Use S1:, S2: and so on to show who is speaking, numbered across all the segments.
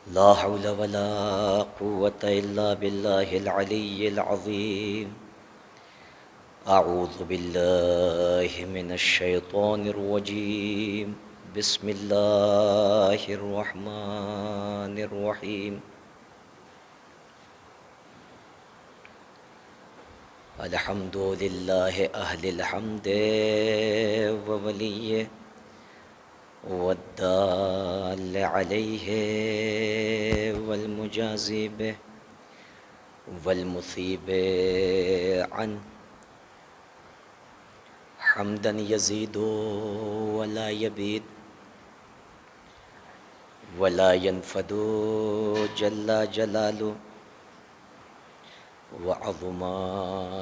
S1: لا حول ولا قوة إلا بالله العلي العظيم. أعوذ بالله من الشيطان الرجيم. بسم الله الرحمن الرحيم. الحمد لله أهل الحمد ووليه والدال عليه والمجازي به والمثيب عنه حمدا يزيد ولا يبيد ولا ينفد جل جلاله وعظم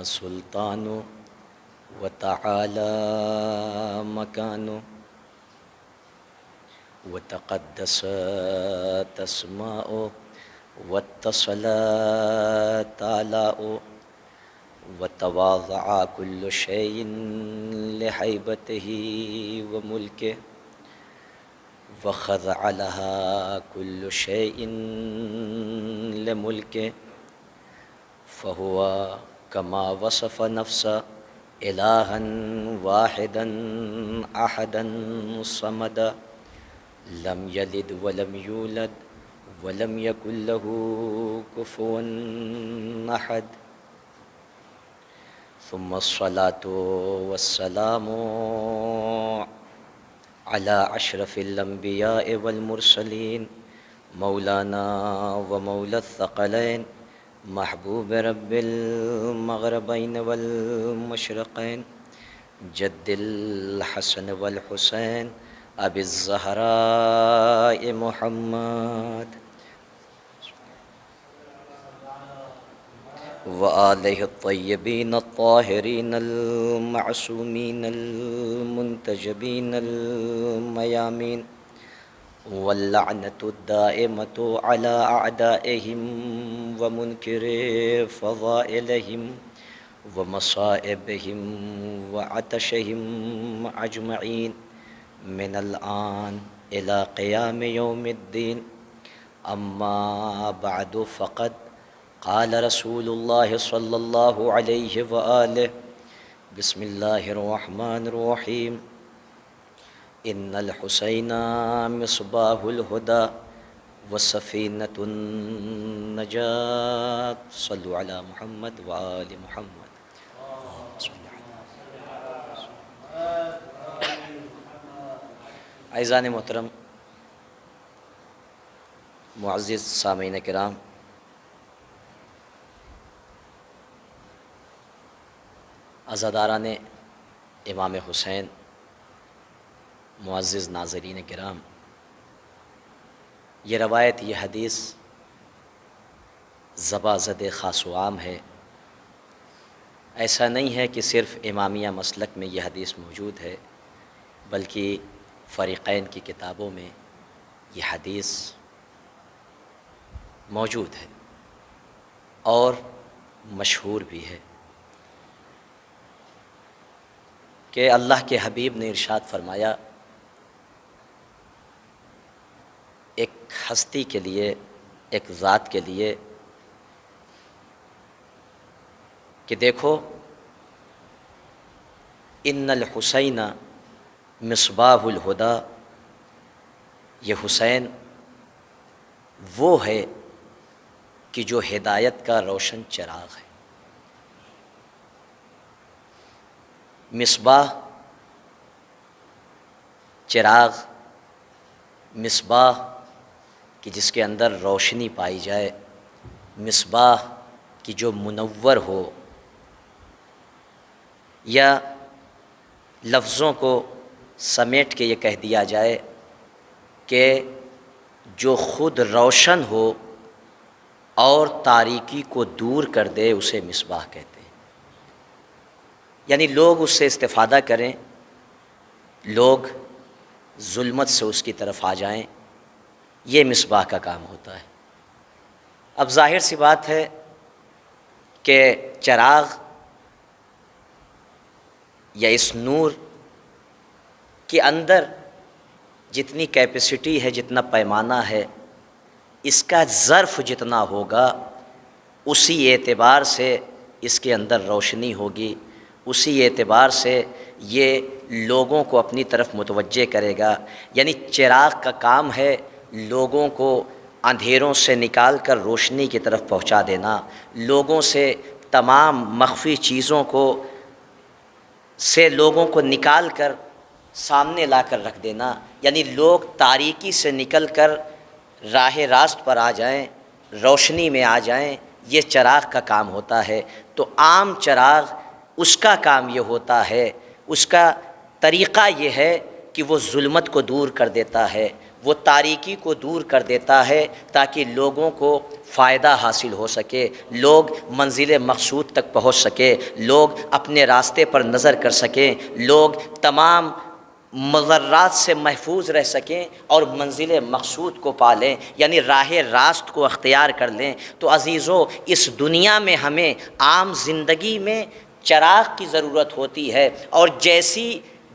S1: سلطانه وتعالى مكانه وتقدست أسماؤه واتصلت آلاؤه وتواضع كل شيء لهيبته وملكه وخضع لها كل شيء لملكه فهو كما وصف نفسه إلها واحدا أحدا صمدا لم يلد ولم يولد ولم يكن له كفوا أحد. ثم الصلاة والسلام على أشرف الأنبياء والمرسلين مولانا ومولى الثقلين محبوب رب المغربين والمشرقين جد الحسن والحسين أبي الزهراء محمد وآله الطيبين الطاهرين المعصومين المنتجبين الميامين واللعنة الدائمة على أعدائهم ومنكر فضائلهم ومصائبهم وعطشهم أجمعين من الآن إلى قيام يوم الدين. أما بعد فقد قال رسول الله صلى الله عليه وآله بسم الله الرحمن الرحيم إن الحسين مصباح الهدى وسفينة النجاة صلوا على محمد وآل محمد. عزیزان محترم، معزز سامعین کرام، عزاداران امام حسین، معزز ناظرین کرام، یہ روایت، یہ حدیث زبا زد خاص و عام ہے. ایسا نہیں ہے کہ صرف امامیہ مسلک میں یہ حدیث موجود ہے، بلکہ فریقین کی کتابوں میں یہ حدیث موجود ہے اور مشہور بھی ہے کہ اللہ کے حبیب نے ارشاد فرمایا ایک ہستی کے لیے، ایک ذات کے لیے کہ دیکھو ان الحسین مصباح الہدی، یہ حسین وہ ہے کہ جو ہدایت کا روشن چراغ ہے. مصباح، چراغ، مصباح کہ جس کے اندر روشنی پائی جائے، مصباح کہ جو منور ہو، یا لفظوں کو سمیٹ کے یہ کہہ دیا جائے کہ جو خود روشن ہو اور تاریکی کو دور کر دے، اسے مصباح کہتے ہیں. یعنی لوگ اس سے استفادہ کریں، لوگ ظلمت سے اس کی طرف آ جائیں، یہ مصباح کا کام ہوتا ہے. اب ظاہر سی بات ہے کہ چراغ یا اس نور کے اندر جتنی کیپیسٹی ہے، جتنا پیمانہ ہے، اس کا ظرف جتنا ہوگا اسی اعتبار سے اس کے اندر روشنی ہوگی، اسی اعتبار سے یہ لوگوں کو اپنی طرف متوجہ کرے گا۔ یعنی چراغ کا کام ہے لوگوں کو اندھیروں سے نکال کر روشنی کی طرف پہنچا دینا، لوگوں سے تمام مخفی چیزوں سے لوگوں کو نکال کر سامنے لا کر رکھ دینا، یعنی لوگ تاریکی سے نکل کر راہ راست پر آ جائیں، روشنی میں آ جائیں، یہ چراغ کا کام ہوتا ہے۔ تو عام چراغ اس کا کام یہ ہوتا ہے، اس کا طریقہ یہ ہے کہ وہ ظلمت کو دور کر دیتا ہے، وہ تاریکی کو دور کر دیتا ہے تاکہ لوگوں کو فائدہ حاصل ہو سکے، لوگ منزل مقصود تک پہنچ سکے، لوگ اپنے راستے پر نظر کر سکیں، لوگ تمام مضرات سے محفوظ رہ سکیں اور منزل مقصود کو پالیں، یعنی راہ راست کو اختیار کر لیں۔ تو عزیزو، اس دنیا میں ہمیں عام زندگی میں چراغ کی ضرورت ہوتی ہے، اور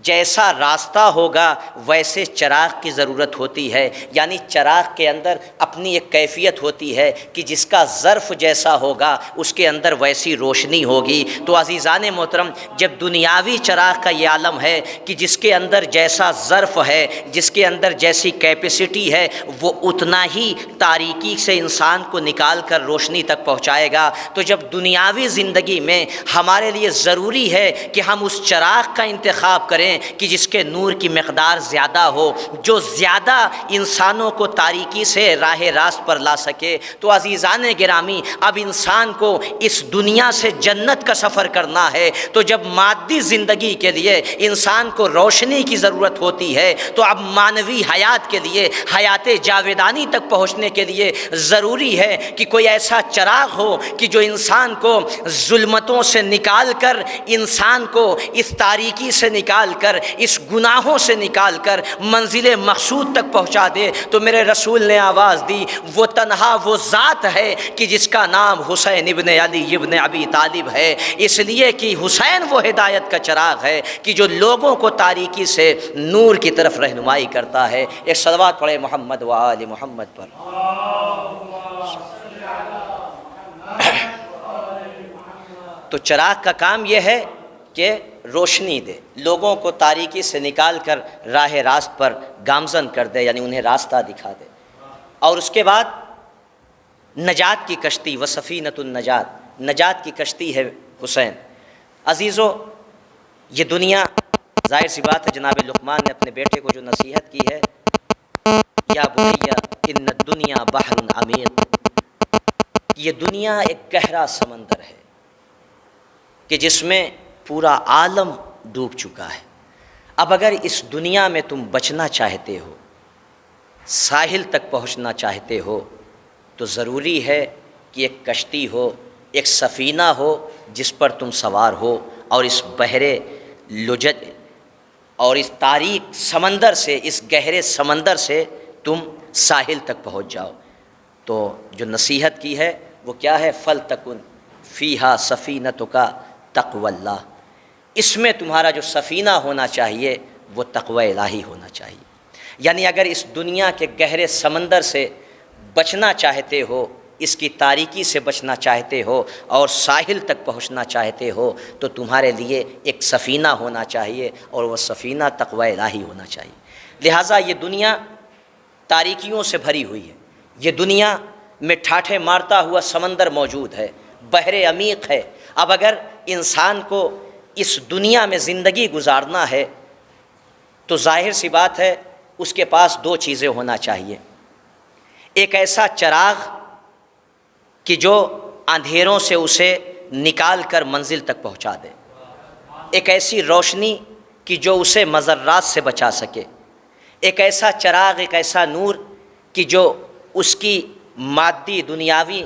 S1: جیسا راستہ ہوگا ویسے چراغ کی ضرورت ہوتی ہے۔ یعنی چراغ کے اندر اپنی ایک کیفیت ہوتی ہے کہ جس کا ظرف جیسا ہوگا اس کے اندر ویسی روشنی ہوگی۔ تو عزیزان محترم، جب دنیاوی چراغ کا یہ عالم ہے کہ جس کے اندر جیسا ظرف ہے، جس کے اندر جیسی کیپیسٹی ہے، وہ اتنا ہی تاریکی سے انسان کو نکال کر روشنی تک پہنچائے گا۔ تو جب دنیاوی زندگی میں ہمارے لیے ضروری ہے کہ ہم اس چراغ کا انتخاب کریں کہ جس کے نور کی مقدار زیادہ ہو، جو زیادہ انسانوں کو تاریکی سے راہ راست پر لا سکے، تو عزیزان گرامی، اب انسان کو اس دنیا سے جنت کا سفر کرنا ہے۔ تو جب مادی زندگی کے لیے انسان کو روشنی کی ضرورت ہوتی ہے، تو اب مانوی حیات کے لیے، حیات جاویدانی تک پہنچنے کے لیے ضروری ہے کہ کوئی ایسا چراغ ہو کہ جو انسان کو ظلمتوں سے نکال کر، انسان کو اس تاریکی سے نکال کر، اس گناہوں سے نکال کر منزل مقصود تک پہنچا دے۔ تو میرے رسول نے آواز دی، وہ تنہا وہ ذات ہے کہ جس کا نام حسین ابن علی ابن ابی طالب ہے، اس لیے کہ حسین وہ ہدایت کا چراغ ہے کہ جو لوگوں کو تاریکی سے نور کی طرف رہنمائی کرتا ہے۔ ایک صلوات پڑھے محمد و آل محمد پر۔ تو چراغ کا کام یہ ہے کہ روشنی دے، لوگوں کو تاریکی سے نکال کر راہ راست پر گامزن کر دے، یعنی انہیں راستہ دکھا دے۔ اور اس کے بعد نجات کی کشتی، وسفینۃ النجات، نجات کی کشتی ہے حسین۔ عزیزو، یہ دنیا، ظاہر سی بات ہے جناب لقمان نے اپنے بیٹے کو جو نصیحت کی ہے، یا بنی ان الدنیا بحر عمیق، یہ دنیا ایک گہرا سمندر ہے کہ جس میں پورا عالم ڈوب چکا ہے۔ اب اگر اس دنیا میں تم بچنا چاہتے ہو، ساحل تک پہنچنا چاہتے ہو، تو ضروری ہے کہ ایک کشتی ہو، ایک سفینہ ہو جس پر تم سوار ہو، اور اس بحر لجج اور اس تاریک سمندر سے، اس گہرے سمندر سے تم ساحل تک پہنچ جاؤ۔ تو جو نصیحت کی ہے وہ کیا ہے؟ فَلْتَكُنْ فِيهَا سَفِينَتُكَ تقوی اللہ، اس میں تمہارا جو سفینہ ہونا چاہیے وہ تقوی الہی ہونا چاہیے۔ یعنی اگر اس دنیا کے گہرے سمندر سے بچنا چاہتے ہو، اس کی تاریکی سے بچنا چاہتے ہو اور ساحل تک پہنچنا چاہتے ہو، تو تمہارے لیے ایک سفینہ ہونا چاہیے، اور وہ سفینہ تقوی الہی ہونا چاہیے۔ لہٰذا یہ دنیا تاریکیوں سے بھری ہوئی ہے، یہ دنیا میں ٹھاٹھے مارتا ہوا سمندر موجود ہے، بحر عمیق ہے۔ اب اگر انسان کو اس دنیا میں زندگی گزارنا ہے تو ظاہر سی بات ہے اس کے پاس دو چیزیں ہونا چاہیے۔ ایک ایسا چراغ کہ جو اندھیروں سے اسے نکال کر منزل تک پہنچا دے، ایک ایسی روشنی کہ جو اسے مضرات سے بچا سکے، ایک ایسا چراغ، ایک ایسا نور کہ جو اس کی مادی دنیاوی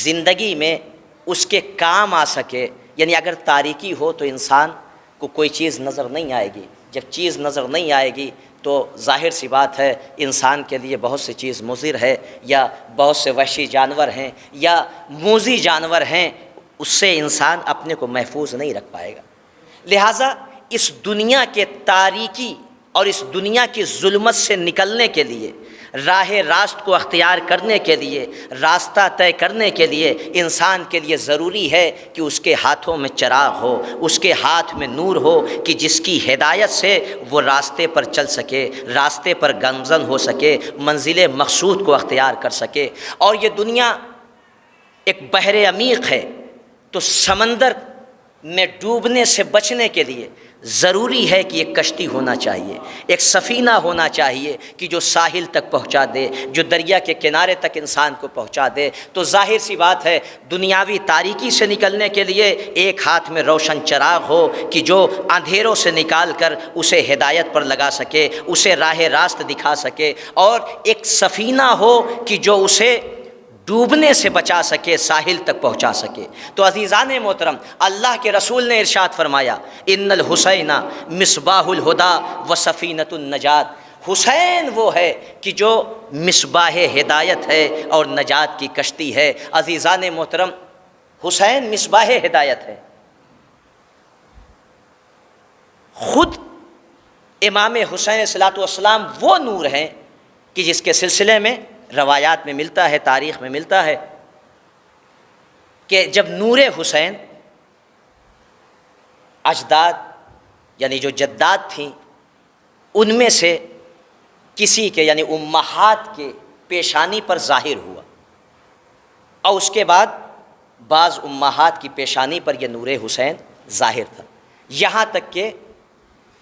S1: زندگی میں اس کے کام آ سکے۔ یعنی اگر تاریکی ہو تو انسان کو کوئی چیز نظر نہیں آئے گی، جب چیز نظر نہیں آئے گی تو ظاہر سی بات ہے انسان کے لیے بہت سی چیز مضر ہے، یا بہت سے وحشی جانور ہیں یا موذی جانور ہیں، اس سے انسان اپنے کو محفوظ نہیں رکھ پائے گا۔ لہٰذا اس دنیا کے تاریکی اور اس دنیا کی ظلمت سے نکلنے کے لیے راہ راست کو اختیار کرنے کے لیے، راستہ طے کرنے کے لیے انسان کے لیے ضروری ہے کہ اس کے ہاتھوں میں چراغ ہو، اس کے ہاتھ میں نور ہو، کہ جس کی ہدایت سے وہ راستے پر چل سکے، راستے پر گامزن ہو سکے، منزل مقصود کو اختیار کر سکے۔ اور یہ دنیا ایک بحر عمیق ہے، تو سمندر میں ڈوبنے سے بچنے کے لیے ضروری ہے کہ ایک کشتی ہونا چاہیے، ایک سفینہ ہونا چاہیے کہ جو ساحل تک پہنچا دے، جو دریا کے کنارے تک انسان کو پہنچا دے۔ تو ظاہر سی بات ہے دنیاوی تاریکی سے نکلنے کے لیے ایک ہاتھ میں روشن چراغ ہو کہ جو اندھیروں سے نکال کر اسے ہدایت پر لگا سکے، اسے راہ راست دکھا سکے، اور ایک سفینہ ہو کہ جو اسے ڈوبنے سے بچا سکے، ساحل تک پہنچا سکے۔ تو عزیزان محترم، اللہ کے رسول نے ارشاد فرمایا ان الحسین مصباح الہدی و سفینۃ النجات، حسین وہ ہے کہ جو مصباح ہدایت ہے اور نجات کی کشتی ہے۔ عزیزان محترم، حسین مصباح ہدایت ہے۔ خود امام حسین علیہ الصلوۃ والسلام وہ نور ہیں کہ جس کے سلسلے میں روایات میں ملتا ہے، تاریخ میں ملتا ہے کہ جب نور حسین اجداد یعنی جو جداد تھیں ان میں سے کسی کے یعنی امہات کے پیشانی پر ظاہر ہوا، اور اس کے بعد بعض امہات کی پیشانی پر یہ نور حسین ظاہر تھا، یہاں تک کہ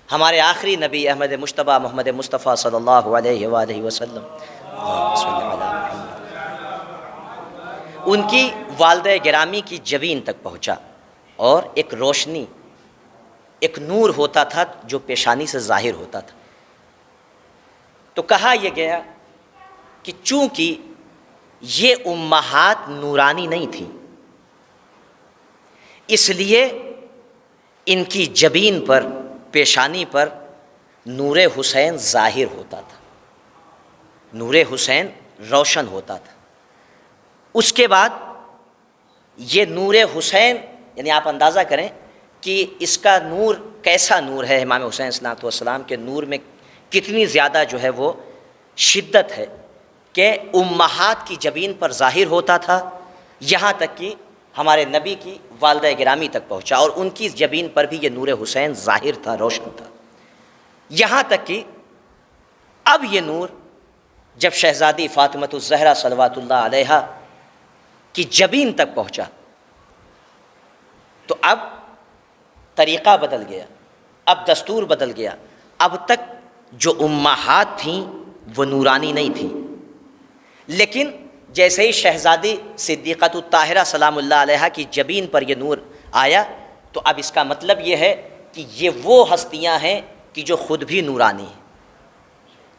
S1: ہمارے آخری نبی احمد مجتبیٰ محمد مصطفیٰ صلی اللہ علیہ وآلہ وسلم ان کی والدہ گرامی کی جبین تک پہنچا، اور ایک روشنی، ایک نور ہوتا تھا جو پیشانی سے ظاہر ہوتا تھا۔ تو کہا یہ گیا کہ چونکہ یہ امہات نورانی نہیں تھیں، اس لیے ان کی جبین پر، پیشانی پر نور حسین ظاہر ہوتا تھا، نور حسین روشن ہوتا تھا۔ اس کے بعد یہ نور حسین یعنی آپ اندازہ کریں کہ اس کا نور کیسا نور ہے، امام حسین علیہ الصلوۃ والسلام کے نور میں کتنی زیادہ جو ہے وہ شدت ہے کہ امہات کی جبین پر ظاہر ہوتا تھا، یہاں تک کہ ہمارے نبی کی والدہ گرامی تک پہنچا، اور ان کی جبین پر بھی یہ نور حسین ظاہر تھا، روشن تھا، یہاں تک کہ اب یہ نور جب شہزادی فاطمۃ الزہرا صلوات اللہ علیہا کی جبین تک پہنچا تو اب طریقہ بدل گیا، اب دستور بدل گیا۔ اب تک جو امہات تھیں وہ نورانی نہیں تھیں، لیکن جیسے ہی شہزادی صدیقۃ الطاہرہ سلام اللہ علیہا کی جبین پر یہ نور آیا تو اب اس کا مطلب یہ ہے کہ یہ وہ ہستیاں ہیں کہ جو خود بھی نورانی ہیں۔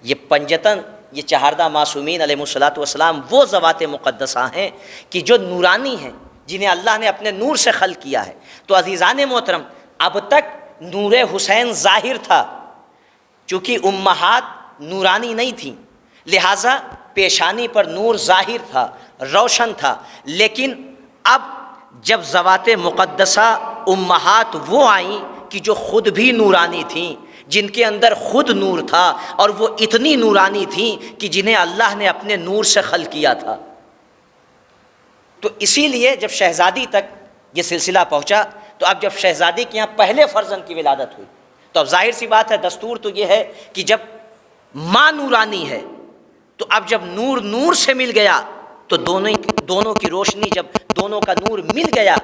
S1: یہ پنجتن، یہ چہاردہ معصومین علیہ الصلوۃ والسلام وہ ذوات مقدسہ ہیں کہ جو نورانی ہیں، جنہیں اللہ نے اپنے نور سے خلق کیا ہے۔ تو عزیزان محترم، اب تک نور حسین ظاہر تھا، چونکہ امہات نورانی نہیں تھیں لہٰذا پیشانی پر نور ظاہر تھا، روشن تھا، لیکن اب جب ذوات مقدسہ امہات وہ آئیں کہ جو خود بھی نورانی تھیں، جن کے اندر خود نور تھا، اور وہ اتنی نورانی تھیں کہ جنہیں اللہ نے اپنے نور سے خلق کیا تھا، تو اسی لیے جب شہزادی تک یہ سلسلہ پہنچا تو اب جب شہزادی کے یہاں پہلے فرزند کی ولادت ہوئی تو اب ظاہر سی بات ہے، دستور تو یہ ہے کہ جب ماں نورانی ہے تو اب جب نور نور سے مل گیا تو دونوں کی روشنی، جب دونوں کا نور مل گیا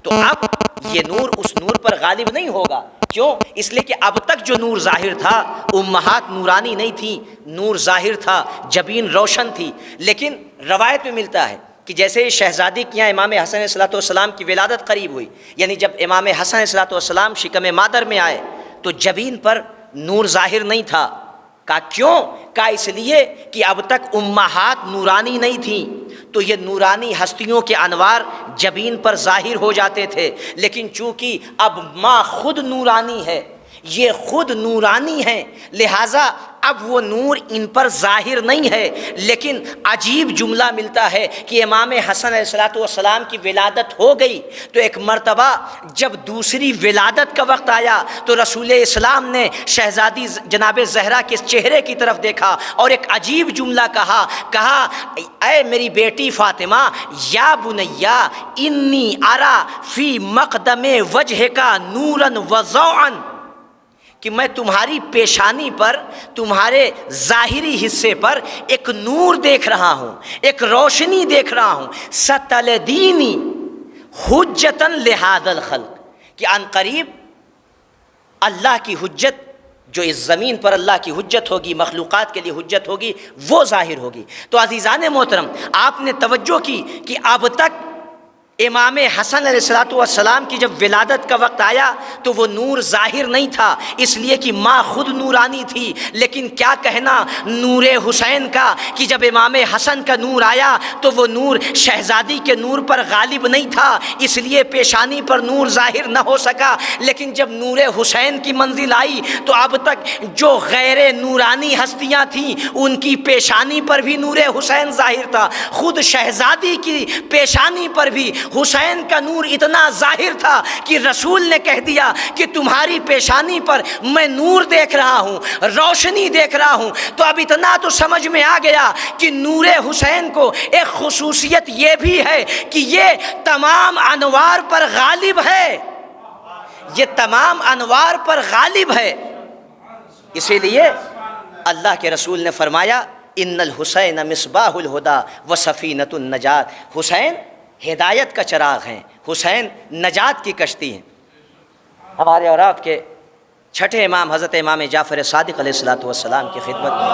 S1: تو اب یہ نور اس نور پر غالب نہیں ہوگا۔ کیوں؟ اس لیے کہ اب تک جو نور ظاہر تھا، امہات نورانی نہیں تھیں، نور ظاہر تھا، جبین روشن تھی، لیکن روایت میں ملتا ہے کہ جیسے شہزادی کے یہاں امام حسن علیہ الصلوۃ والسلام کی ولادت قریب ہوئی، یعنی جب امام حسن علیہ الصلوۃ والسلام شکم مادر میں آئے تو جبین پر نور ظاہر نہیں تھا۔ کہا کیوں؟ کہا اس لیے کہ اب تک امہات نورانی نہیں تھیں، تو یہ نورانی ہستیوں کے انوار جبین پر ظاہر ہو جاتے تھے، لیکن چونکہ اب ماں خود نورانی ہے، یہ خود نورانی ہیں، لہٰذا اب وہ نور ان پر ظاہر نہیں ہے۔ لیکن عجیب جملہ ملتا ہے کہ امام حسن علیہ السلام کی ولادت ہو گئی تو ایک مرتبہ جب دوسری ولادت کا وقت آیا تو رسول اسلام نے شہزادی جناب زہرا کے چہرے کی طرف دیکھا اور ایک عجیب جملہ کہا اے میری بیٹی فاطمہ، یا بنیا انی ارا فی مقدم وجہ کا نوراً و ضوءاً، کہ میں تمہاری پیشانی پر، تمہارے ظاہری حصے پر ایک نور دیکھ رہا ہوں، ایک روشنی دیکھ رہا ہوں، ستلدینی حجتاً لہذا الخلق، کہ عن قریب اللہ کی حجت جو اس زمین پر اللہ کی حجت ہوگی، مخلوقات کے لیے حجت ہوگی، وہ ظاہر ہوگی۔ تو عزیزان محترم، آپ نے توجہ کی کہ اب تک امام حسن علیہ السلام کی جب ولادت کا وقت آیا تو وہ نور ظاہر نہیں تھا، اس لیے کہ ماں خود نورانی تھی۔ لیکن کیا کہنا نور حسین کا کہ جب امام حسن کا نور آیا تو وہ نور شہزادی کے نور پر غالب نہیں تھا، اس لیے پیشانی پر نور ظاہر نہ ہو سکا۔ لیکن جب نور حسین کی منزل آئی تو اب تک جو غیر نورانی ہستیاں تھیں ان کی پیشانی پر بھی نور حسین ظاہر تھا، خود شہزادی کی پیشانی پر بھی حسین کا نور اتنا ظاہر تھا کہ رسول نے کہہ دیا کہ تمہاری پیشانی پر میں نور دیکھ رہا ہوں، روشنی دیکھ رہا ہوں۔ تو اب اتنا تو سمجھ میں آ گیا کہ نور حسین کو ایک خصوصیت یہ بھی ہے کہ یہ تمام انوار پر غالب ہے، یہ تمام انوار پر غالب ہے۔ اسی لیے اللہ کے رسول نے فرمایا ان الحسین مصباح الہدی و سفینۃ النجات، حسین ہدایت کا چراغ ہیں، حسین نجات کی کشتی ہیں۔ ہمارے اور آپ کے چھٹے امام حضرت امام جعفر صادق علیہ السلام کی خدمت میں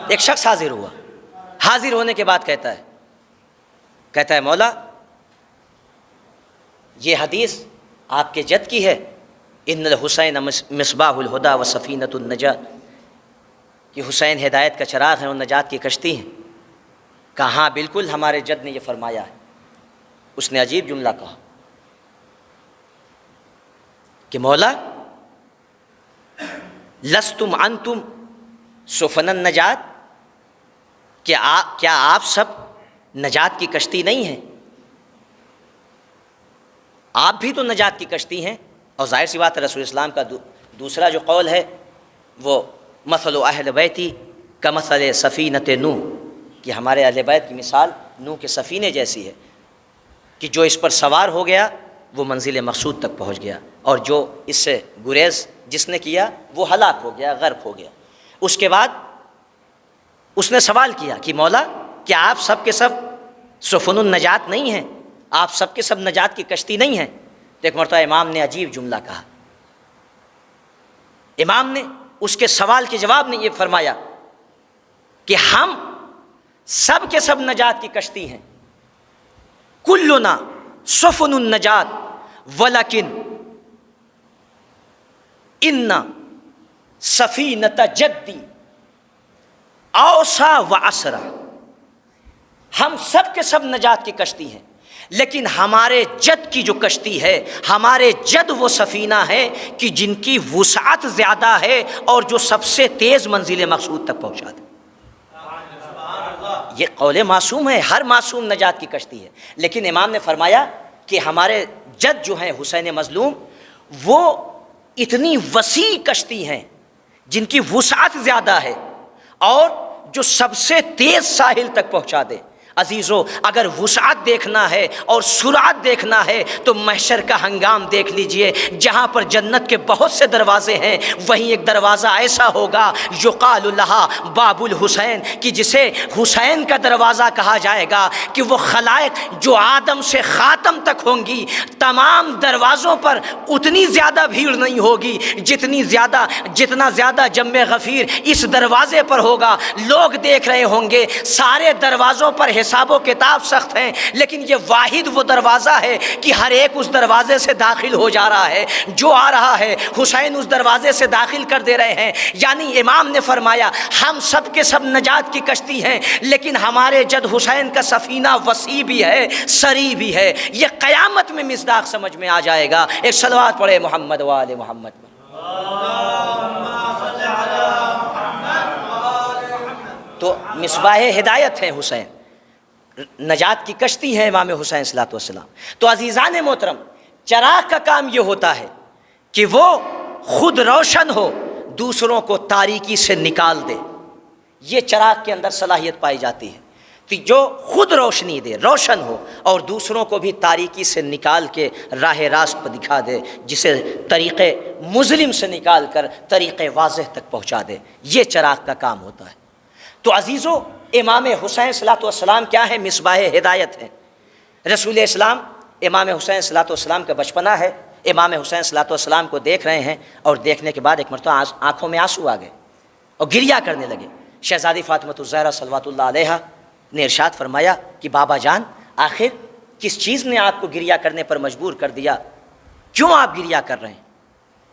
S1: ایک شخص حاضر ہوا، حاضر ہونے کے بعد کہتا ہے مولا یہ حدیث آپ کے جد کی ہے، ان الحسین مصباح الہدی و سفینۃ النجات، کہ حسین ہدایت کا چراغ ہے اور نجات کی کشتی ہیں۔ کہا ہاں بالکل ہمارے جد نے یہ فرمایا ہے۔ اس نے عجیب جملہ کہا کہ مولا لستم انتم سفن النجات، کیا آپ سب نجات کی کشتی نہیں ہیں؟ آپ بھی تو نجات کی کشتی ہیں۔ اور ظاہر سی بات ہے رسول اسلام کا دوسرا جو قول ہے وہ مثل اہل بیتی کمثل سفینۃ نوح، کہ ہمارے اہل بیت کی مثال نوح کے سفینے جیسی ہے کہ جو اس پر سوار ہو گیا وہ منزل مقصود تک پہنچ گیا، اور جو اس سے گریز جس نے کیا وہ ہلاک ہو گیا، غرق ہو گیا۔ اس کے بعد اس نے سوال کیا کہ مولا کیا آپ سب کے سب سفن النجات نہیں ہیں، آپ سب کے سب نجات کی کشتی نہیں ہیں؟ تو ایک مرتبہ امام نے عجیب جملہ کہا، امام نے اس کے سوال کے جواب میں یہ فرمایا کہ ہم سب کے سب نجات کی کشتی ہیں، کلنا سفن النجات ولکن ان سفینۃ جدی اوسع و اسرع، ہم سب کے سب نجات کی کشتی ہیں، لیکن ہمارے جد کی جو کشتی ہے، ہمارے جد وہ سفینہ ہے کہ جن کی وسعت زیادہ ہے اور جو سب سے تیز منزل مقصود تک پہنچا دے۔ یہ قول معصوم ہے، ہر معصوم نجات کی کشتی ہے، لیکن امام نے فرمایا کہ ہمارے جد جو ہیں حسین مظلوم وہ اتنی وسیع کشتی ہیں جن کی وسعت زیادہ ہے اور جو سب سے تیز ساحل تک پہنچا دے۔ عزیزو اگر وسعت دیکھنا ہے اور سرعت دیکھنا ہے تو محشر کا ہنگام دیکھ لیجئے، جہاں پر جنت کے بہت سے دروازے ہیں وہیں ایک دروازہ ایسا ہوگا یقال لہا باب الحسین، کہ جسے حسین کا دروازہ کہا جائے گا، کہ وہ خلائق جو آدم سے خاتم تک ہوں گی تمام دروازوں پر اتنی زیادہ بھیڑ نہیں ہوگی جتنا زیادہ جم غفیر اس دروازے پر ہوگا۔ لوگ دیکھ رہے ہوں گے، سارے دروازوں پر حساب و کتاب سخت ہیں، لیکن یہ واحد وہ دروازہ ہے کہ ہر ایک اس دروازے سے داخل ہو جا رہا ہے، جو آ رہا ہے حسین اس دروازے سے داخل کر دے رہے ہیں۔ یعنی امام نے فرمایا ہم سب کے سب نجات کی کشتی ہیں، لیکن ہمارے جد حسین کا سفینہ وسیع بھی ہے، سری بھی ہے۔ یہ قیامت میں مصداق سمجھ میں آ جائے گا۔ ایک صلوات پڑھے محمد و آل محمد۔ تو مصباح ہدایت ہیں حسین، نجات کی کشتی ہے امام حسین صلی اللہ علیہ وسلم۔ تو عزیزان محترم، چراغ کا کام یہ ہوتا ہے کہ وہ خود روشن ہو، دوسروں کو تاریکی سے نکال دے۔ یہ چراغ کے اندر صلاحیت پائی جاتی ہے کہ جو خود روشنی دے، روشن ہو، اور دوسروں کو بھی تاریکی سے نکال کے راہ راست پر دکھا دے، جسے طریق مظلم سے نکال کر طریق واضح تک پہنچا دے۔ یہ چراغ کا کام ہوتا ہے۔ تو عزیزو، امام حسین صلی اللہ علیہ وسلم کیا ہے؟ مصباح ہدایت ہے۔ رسول اسلام امام حسین صلی اللہ علیہ وسلم کا بچپنا ہے۔ امام حسین صلی اللہ علیہ وسلم کو دیکھ رہے ہیں، اور دیکھنے کے بعد ایک مرتبہ آنکھوں میں آنسو آ گئے اور گریہ کرنے لگے۔ شہزادی فاطمۃ الزہرا صلوات اللہ علیہا نے ارشاد فرمایا کہ بابا جان، آخر کس چیز نے آپ کو گریہ کرنے پر مجبور کر دیا؟ کیوں آپ گریہ کر رہے ہیں؟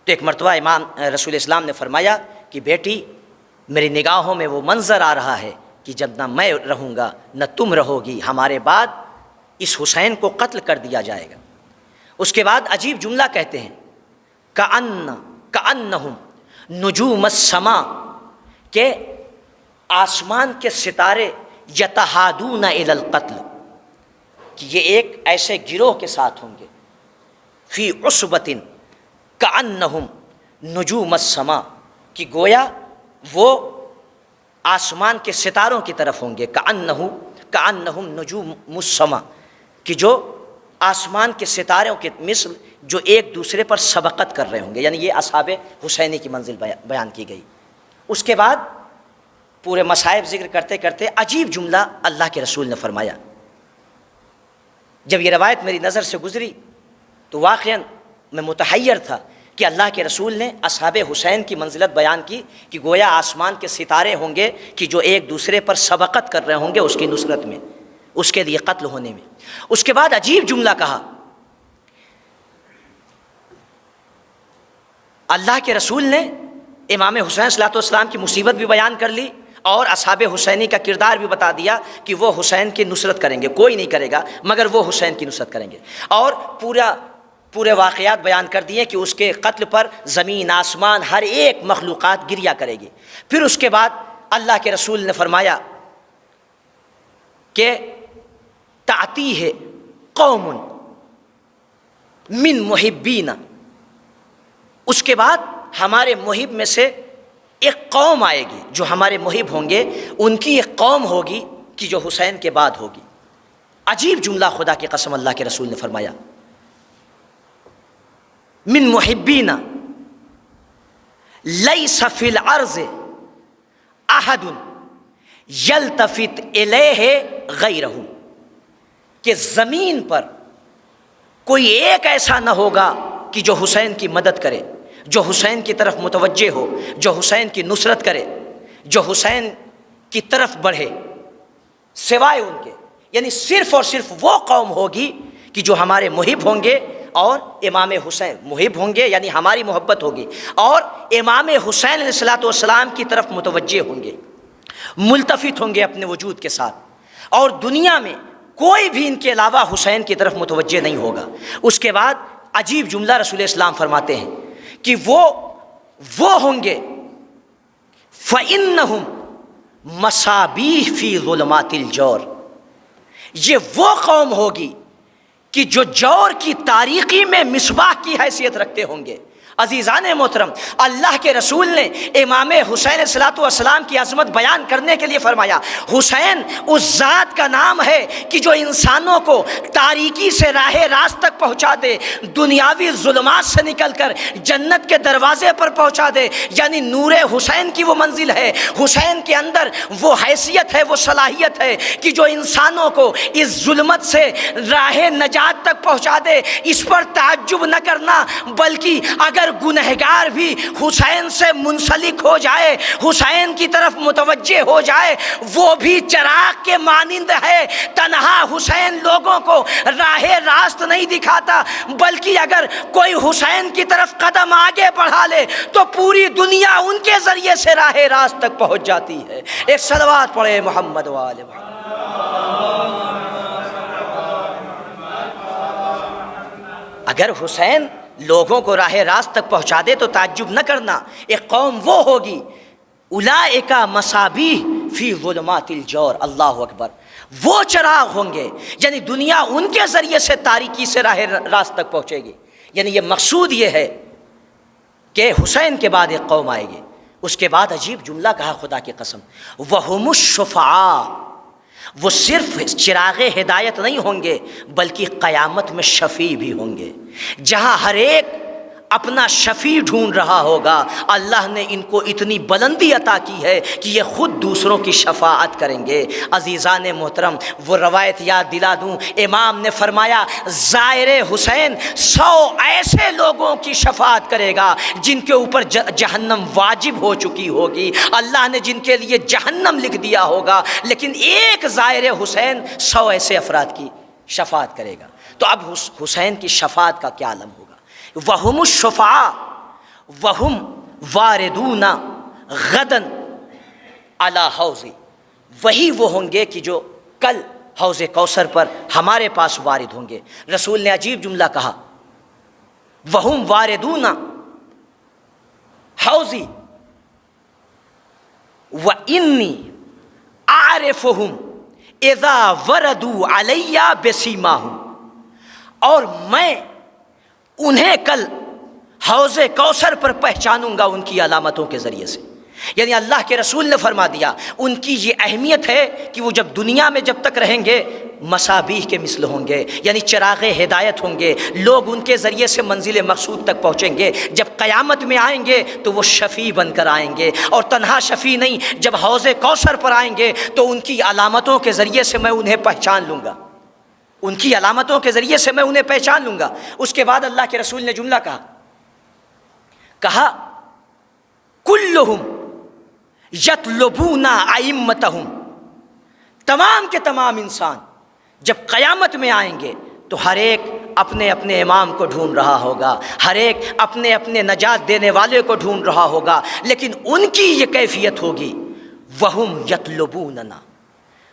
S1: تو ایک مرتبہ امام رسول اسلام نے فرمایا کہ بیٹی، میری نگاہوں میں وہ منظر آ رہا ہے کہ جب نہ میں رہوں گا نہ تم رہو گی، ہمارے بعد اس حسین کو قتل کر دیا جائے گا۔ اس کے بعد عجیب جملہ کہتے ہیں، کأنہم نجوم السماء، کہ آسمان کے ستارے یتحادون الی القتل، کہ یہ ایک ایسے گروہ کے ساتھ ہوں گے، فی عصبۃ کأنہم نجوم السماء، کہ گویا وہ آسمان کے ستاروں کی طرف ہوں گے، کأنہم نجوم السماء، کہ جو آسمان کے ستاروں کے مثل جو ایک دوسرے پر سبقت کر رہے ہوں گے۔ یعنی یہ اصحاب حسینی کی منزل بیان کی گئی۔ اس کے بعد پورے مصائب ذکر کرتے کرتے عجیب جملہ اللہ کے رسول نے فرمایا۔ جب یہ روایت میری نظر سے گزری تو واقعاً میں متحیر تھا کہ اللہ کے رسول نے اصحاب حسین کی منزلت بیان کی کہ گویا آسمان کے ستارے ہوں گے کہ جو ایک دوسرے پر سبقت کر رہے ہوں گے اس کی نصرت میں، اس کے لیے قتل ہونے میں۔ اس کے بعد عجیب جملہ کہا، اللہ کے رسول نے امام حسین صلی اللہ علیہ وسلم کی مصیبت بھی بیان کر لی، اور اصحاب حسینی کا کردار بھی بتا دیا کہ وہ حسین کی نصرت کریں گے، کوئی نہیں کرے گا مگر وہ حسین کی نصرت کریں گے، اور پورے واقعات بیان کر دیے کہ اس کے قتل پر زمین آسمان ہر ایک مخلوقات گریہ کرے گی۔ پھر اس کے بعد اللہ کے رسول نے فرمایا کہ تأتیہ قوم من محبین، اس کے بعد ہمارے محب میں سے ایک قوم آئے گی، جو ہمارے محب ہوں گے ان کی ایک قوم ہوگی کہ جو حسین کے بعد ہوگی۔ عجیب جملہ خدا کی قسم اللہ کے رسول نے فرمایا، من محبین لیس فی الارض احد یلتفت الیہ غیرہ، کہ زمین پر کوئی ایک ایسا نہ ہوگا کہ جو حسین کی مدد کرے، جو حسین کی طرف متوجہ ہو، جو حسین کی نصرت کرے، جو حسین کی طرف بڑھے سوائے ان کے۔ یعنی صرف اور صرف وہ قوم ہوگی کہ جو ہمارے محب ہوں گے اور امام حسین محب ہوں گے، یعنی ہماری محبت ہوگی، اور امام حسین علیہ السلام کی طرف متوجہ ہوں گے، ملتفت ہوں گے اپنے وجود کے ساتھ، اور دنیا میں کوئی بھی ان کے علاوہ حسین کی طرف متوجہ نہیں ہوگا۔ اس کے بعد عجیب جملہ رسول اسلام فرماتے ہیں کہ وہ ہوں گے فَإِنَّهُمْ مَصَابِيحُ فِي ظُلُمَاتِ الْجَوْرِ، یہ وہ قوم ہوگی کہ جو جور کی تاریکی میں مصباح کی حیثیت رکھتے ہوں گے۔ عزیزان محترم، اللہ کے رسول نے امام حسین علیہ السلام کی عظمت بیان کرنے کے لیے فرمایا، حسین اس ذات کا نام ہے کہ جو انسانوں کو تاریکی سے راہ راست تک پہنچا دے، دنیاوی ظلمات سے نکل کر جنت کے دروازے پر پہنچا دے۔ یعنی نور حسین کی وہ منزل ہے، حسین کے اندر وہ حیثیت ہے، وہ صلاحیت ہے کہ جو انسانوں کو اس ظلمت سے راہ نجات تک پہنچا دے۔ اس پر تعجب نہ کرنا، بلکہ اگر اگر گنہگار بھی حسین سے منسلک ہو جائے، حسین کی طرف متوجہ ہو جائے، وہ بھی چراغ کے مانند ہے۔ تنہا حسین لوگوں کو راہ راست نہیں دکھاتا، بلکہ اگر کوئی حسین کی طرف قدم آگے بڑھا لے تو پوری دنیا ان کے ذریعے سے راہ راست تک پہنچ جاتی ہے۔ ایک صلوات پڑھے محمد و آل محمد۔ اگر حسین لوگوں کو راہ راست تک پہنچا دے تو تعجب نہ کرنا، ایک قوم وہ ہوگی اولئک مصابیح فی ظلمات الجور، اللہ اکبر، وہ چراغ ہوں گے، یعنی دنیا ان کے ذریعے سے تاریکی سے راہ راست تک پہنچے گی۔ یعنی یہ مقصود یہ ہے کہ حسین کے بعد ایک قوم آئے گی۔ اس کے بعد عجیب جملہ کہا خدا کی قسم، وَهُمُ الشُّفَعَاء، وہ صرف چراغ ہدایت نہیں ہوں گے بلکہ قیامت میں شفیع بھی ہوں گے۔ جہاں ہر ایک اپنا شفیع ڈھونڈ رہا ہوگا، اللہ نے ان کو اتنی بلندی عطا کی ہے کہ یہ خود دوسروں کی شفاعت کریں گے۔ عزیزان محترم، وہ روایت یاد دلا دوں، امام نے فرمایا زائر حسین 100 ایسے لوگوں کی شفاعت کرے گا جن کے اوپر جہنم واجب ہو چکی ہوگی، اللہ نے جن کے لیے جہنم لکھ دیا ہوگا، لیکن ایک زائر حسین 100 ایسے افراد کی شفاعت کرے گا۔ تو اب حسین کی شفاعت کا کیا عالم ہوگا؟ وَهُمُ الشُّفَعَاء وَهُمْ وَارِدُونَ غَدًا عَلَى حَوْضِ، وہی وہ ہوں گے کہ جو کل حوض کوثر پر ہمارے پاس وارد ہوں گے۔ رسول نے عجیب جملہ کہا، وَهُمْ وَارِدُونَ حَوْضِ وَإِنِّي أَعْرِفُهُمْ إِذَا وَرَدُوا عَلَيَّ بِسِيمَاهُمْ، اور میں انہیں کل حوض کوثر پر پہچانوں گا ان کی علامتوں کے ذریعے سے۔ یعنی اللہ کے رسول نے فرما دیا ان کی یہ اہمیت ہے کہ وہ جب دنیا میں جب تک رہیں گے مصابیح کے مثل ہوں گے، یعنی چراغ ہدایت ہوں گے، لوگ ان کے ذریعے سے منزل مقصود تک پہنچیں گے۔ جب قیامت میں آئیں گے تو وہ شفیع بن کر آئیں گے، اور تنہا شفیع نہیں، جب حوض کوثر پر آئیں گے تو ان کی علامتوں کے ذریعے سے میں انہیں پہچان لوں گا، ان کی علامتوں کے ذریعے سے میں انہیں پہچان لوں گا۔ اس کے بعد اللہ کے رسول نے جملہ کہا کلہم یطلبون ائمتہم، تمام کے تمام انسان جب قیامت میں آئیں گے تو ہر ایک اپنے اپنے امام کو ڈھونڈ رہا ہوگا، ہر ایک اپنے اپنے نجات دینے والے کو ڈھونڈ رہا ہوگا، لیکن ان کی یہ کیفیت ہوگی وہم یطلبوننا،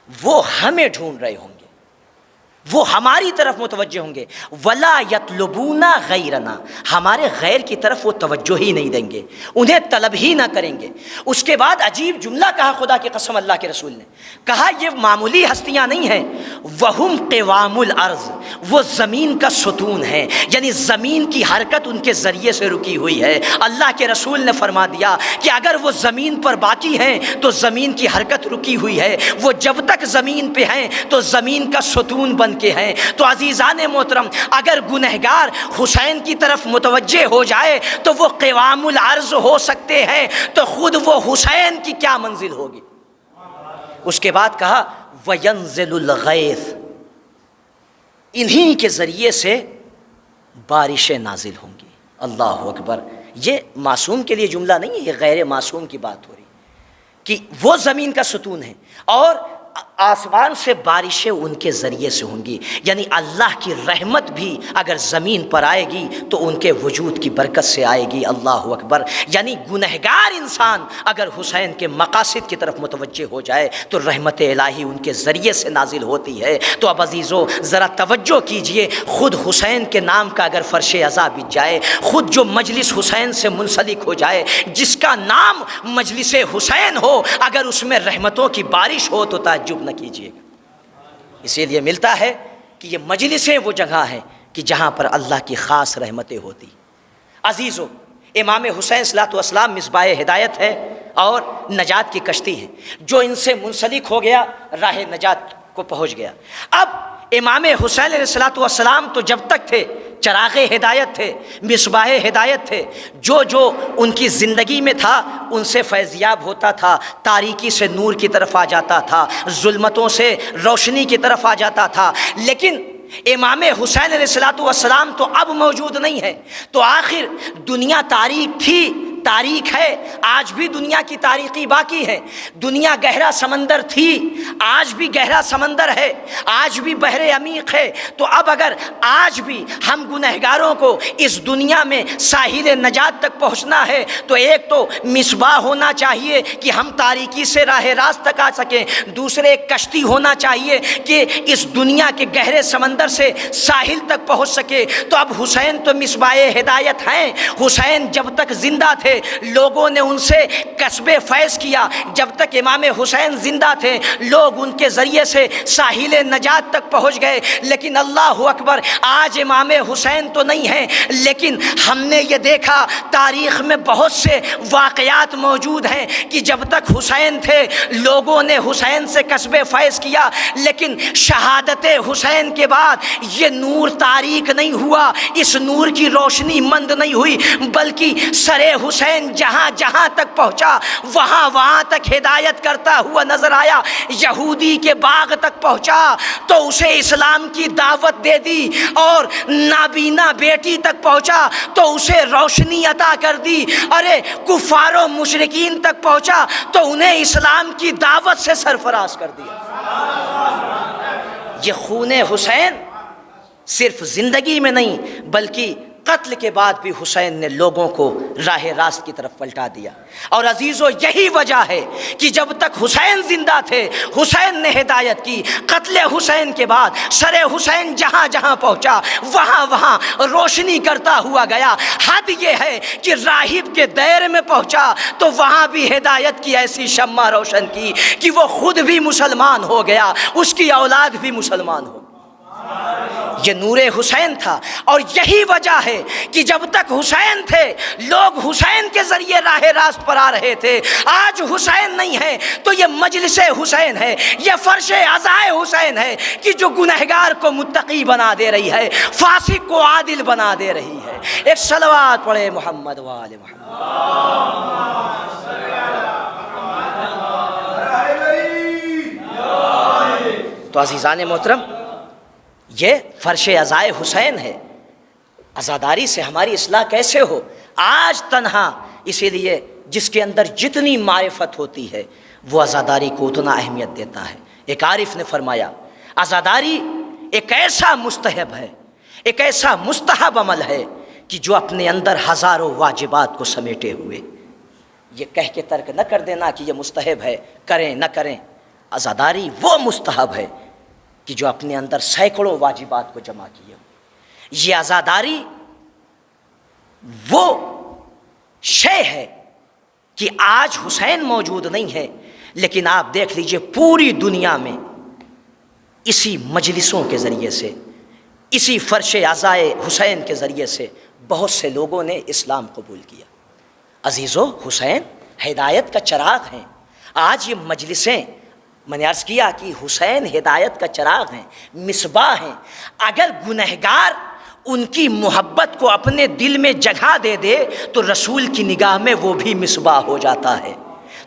S1: وہ ہمیں ڈھونڈ رہے ہوں گے، وہ ہماری طرف متوجہ ہوں گے، ولا یطلبون غیرنا، ہمارے غیر کی طرف وہ توجہ ہی نہیں دیں گے، انہیں طلب ہی نہ کریں گے۔ اس کے بعد عجیب جملہ کہا خدا کی قسم اللہ کے رسول نے، کہا یہ معمولی ہستیاں نہیں ہیں، وہم قوام الارض، وہ زمین کا ستون ہے، یعنی زمین کی حرکت ان کے ذریعے سے رکی ہوئی ہے۔ اللہ کے رسول نے فرما دیا کہ اگر وہ زمین پر باقی ہیں تو زمین کی حرکت رکی ہوئی ہے، وہ جب تک زمین پہ ہیں تو زمین کا ستون بن کے ہیں۔ تو عزیزان محترم، اگر گنہگار حسین کی طرف متوجہ ہو جائے تو وہ قوام الارض ہو سکتے ہیں، تو خود وہ حسین کی کیا منزل ہوگی۔ اس کے بعد کہا وَيَنزِلُ الْغَيْثُ، انہی کے ذریعے سے بارشیں نازل ہوں گی۔ اللہ اکبر، یہ معصوم کے لیے جملہ نہیں ہے، یہ غیر معصوم کی بات ہو رہی کہ وہ زمین کا ستون ہے اور آسمان سے بارشیں ان کے ذریعے سے ہوں گی، یعنی اللہ کی رحمت بھی اگر زمین پر آئے گی تو ان کے وجود کی برکت سے آئے گی۔ اللہ اکبر، یعنی گنہگار انسان اگر حسین کے مقاصد کی طرف متوجہ ہو جائے تو رحمت الہی ان کے ذریعے سے نازل ہوتی ہے۔ تو اب عزیزو ذرا توجہ کیجئے، خود حسین کے نام کا اگر فرش ازا بچ جائے، خود جو مجلس حسین سے منسلک ہو جائے، جس کا نام مجلس حسین ہو، اگر اس میں رحمتوں کی بارش ہو تو تعجب نہ کیجیے گا۔ اسی لیے ملتا ہے کہ یہ مجلسیں وہ جگہ ہیں کہ جہاں پر اللہ کی خاص رحمتیں ہوتی۔ عزیزو، امام حسین صلی اللہ علیہ وسلم مصباح ہدایت ہے اور نجات کی کشتی ہے، جو ان سے منسلک ہو گیا راہ نجات کو پہنچ گیا۔ اب امام حسین علیہ السلام تو جب تک تھے چراغ ہدایت تھے، مصباح ہدایت تھے، جو ان کی زندگی میں تھا ان سے فیضیاب ہوتا تھا، تاریکی سے نور کی طرف آ جاتا تھا، ظلمتوں سے روشنی کی طرف آ جاتا تھا۔ لیکن امام حسین علیہ الصلوۃ والسلام تو اب موجود نہیں ہے، تو آخر دنیا تاریک تھی، تاریخ ہے، آج بھی دنیا کی تاریخی باقی ہے۔ دنیا گہرا سمندر تھی، آج بھی گہرا سمندر ہے، آج بھی بحر عمیق ہے۔ تو اب اگر آج بھی ہم گنہگاروں کو اس دنیا میں ساحل نجات تک پہنچنا ہے تو ایک تو مصباح ہونا چاہیے کہ ہم تاریکی سے راہ راست تک آ سکیں، دوسرے ایک کشتی ہونا چاہیے کہ اس دنیا کے گہرے سمندر سے ساحل تک پہنچ سکے۔ تو اب حسین تو مصباح ہدایت ہیں۔ حسین جب تک زندہ تھے لوگوں نے ان سے کسب فیض کیا، جب تک امام حسین زندہ تھے لوگ ان کے ذریعے سے ساحل نجات تک پہنچ گئے۔ لیکن اللہ اکبر، آج امام حسین تو نہیں ہیں، لیکن ہم نے یہ دیکھا تاریخ میں بہت سے واقعات موجود ہیں کہ جب تک حسین تھے لوگوں نے حسین سے کسب فیض کیا، لیکن شہادت حسین کے بعد یہ نور تاریک نہیں ہوا، اس نور کی روشنی مند نہیں ہوئی، بلکہ سر حسین جہاں جہاں تک پہنچا وہاں وہاں تک ہدایت کرتا ہوا نظر آیا۔ یہودی کے باغ تک پہنچا تو اسے اسلام کی دعوت دے دی، اور نابینا بیٹی تک پہنچا تو اسے روشنی عطا کر دی۔ ارے کفار و مشرکین تک پہنچا تو انہیں اسلام کی دعوت سے سرفراز کر دیا۔ یہ خون حسین صرف زندگی میں نہیں بلکہ قتل کے بعد بھی حسین نے لوگوں کو راہ راست کی طرف پلٹا دیا۔ اور عزیزو، یہی وجہ ہے کہ جب تک حسین زندہ تھے حسین نے ہدایت کی، قتل حسین کے بعد سر حسین جہاں جہاں پہنچا وہاں وہاں روشنی کرتا ہوا گیا۔ حد یہ ہے کہ راہب کے دائرے میں پہنچا تو وہاں بھی ہدایت کی ایسی شمع روشن کی کہ وہ خود بھی مسلمان ہو گیا، اس کی اولاد بھی مسلمان ہو گئی۔ یہ نور حسین تھا، اور یہی وجہ ہے کہ جب تک حسین تھے لوگ حسین کے ذریعے راہ راست پر آ رہے تھے۔ آج حسین نہیں ہے تو یہ مجلس حسین ہے، یہ فرش عزائے حسین ہے کہ جو گنہگار کو متقی بنا دے رہی ہے، فاسق کو عادل بنا دے رہی ہے۔ ایک صلوات پڑھے محمد وآل محمد۔ تو عزیزان محترم، یہ فرش عزائے حسین ہے۔ عزاداری سے ہماری اصلاح کیسے ہو؟ آج تنہا اسی لیے جس کے اندر جتنی معرفت ہوتی ہے وہ عزاداری کو اتنا اہمیت دیتا ہے۔ ایک عارف نے فرمایا عزاداری ایک ایسا مستحب ہے، ایک ایسا مستحب عمل ہے کہ جو اپنے اندر ہزاروں واجبات کو سمیٹے ہوئے۔ یہ کہہ کے ترک نہ کر دینا کہ یہ مستحب ہے، کریں نہ کریں۔ عزاداری وہ مستحب ہے کہ جو اپنے اندر سینکڑوں واجبات کو جمع کیے ہو۔ یہ عزاداری وہ شے ہے کہ آج حسین موجود نہیں ہے، لیکن آپ دیکھ لیجئے پوری دنیا میں اسی مجلسوں کے ذریعے سے، اسی فرش عزائے حسین کے ذریعے سے بہت سے لوگوں نے اسلام قبول کیا۔ عزیزو، حسین ہدایت کا چراغ ہیں۔ آج یہ مجلسیں، میں نے عرض کیا کہ حسین ہدایت کا چراغ ہیں، مصباح ہیں۔ اگر گنہگار ان کی محبت کو اپنے دل میں جگہ دے دے تو رسول کی نگاہ میں وہ بھی مصباح ہو جاتا ہے۔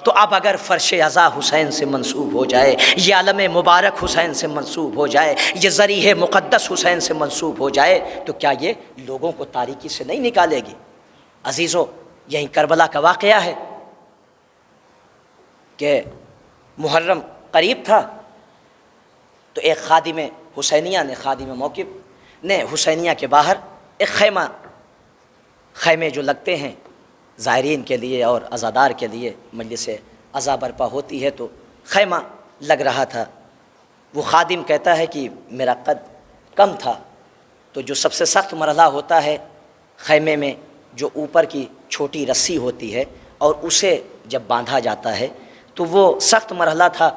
S1: تو اب اگر فرش عزا حسین سے منسوب ہو جائے، یہ علم مبارک حسین سے منسوب ہو جائے، یہ ذریح مقدس حسین سے منسوب ہو جائے تو کیا یہ لوگوں کو تاریکی سے نہیں نکالے گی؟ عزیزو، یہیں کربلا کا واقعہ ہے کہ محرم قریب تھا تو ایک خادم حسینیہ نے، خادم موقف نے حسینیہ کے باہر ایک خیمے جو لگتے ہیں زائرین کے لیے اور عزادار کے لیے، مجلس عزا برپا ہوتی ہے تو خیمہ لگ رہا تھا۔ وہ خادم کہتا ہے کہ میرا قد کم تھا، تو جو سب سے سخت مرحلہ ہوتا ہے خیمے میں، جو اوپر کی چھوٹی رسی ہوتی ہے اور اسے جب باندھا جاتا ہے تو وہ سخت مرحلہ تھا،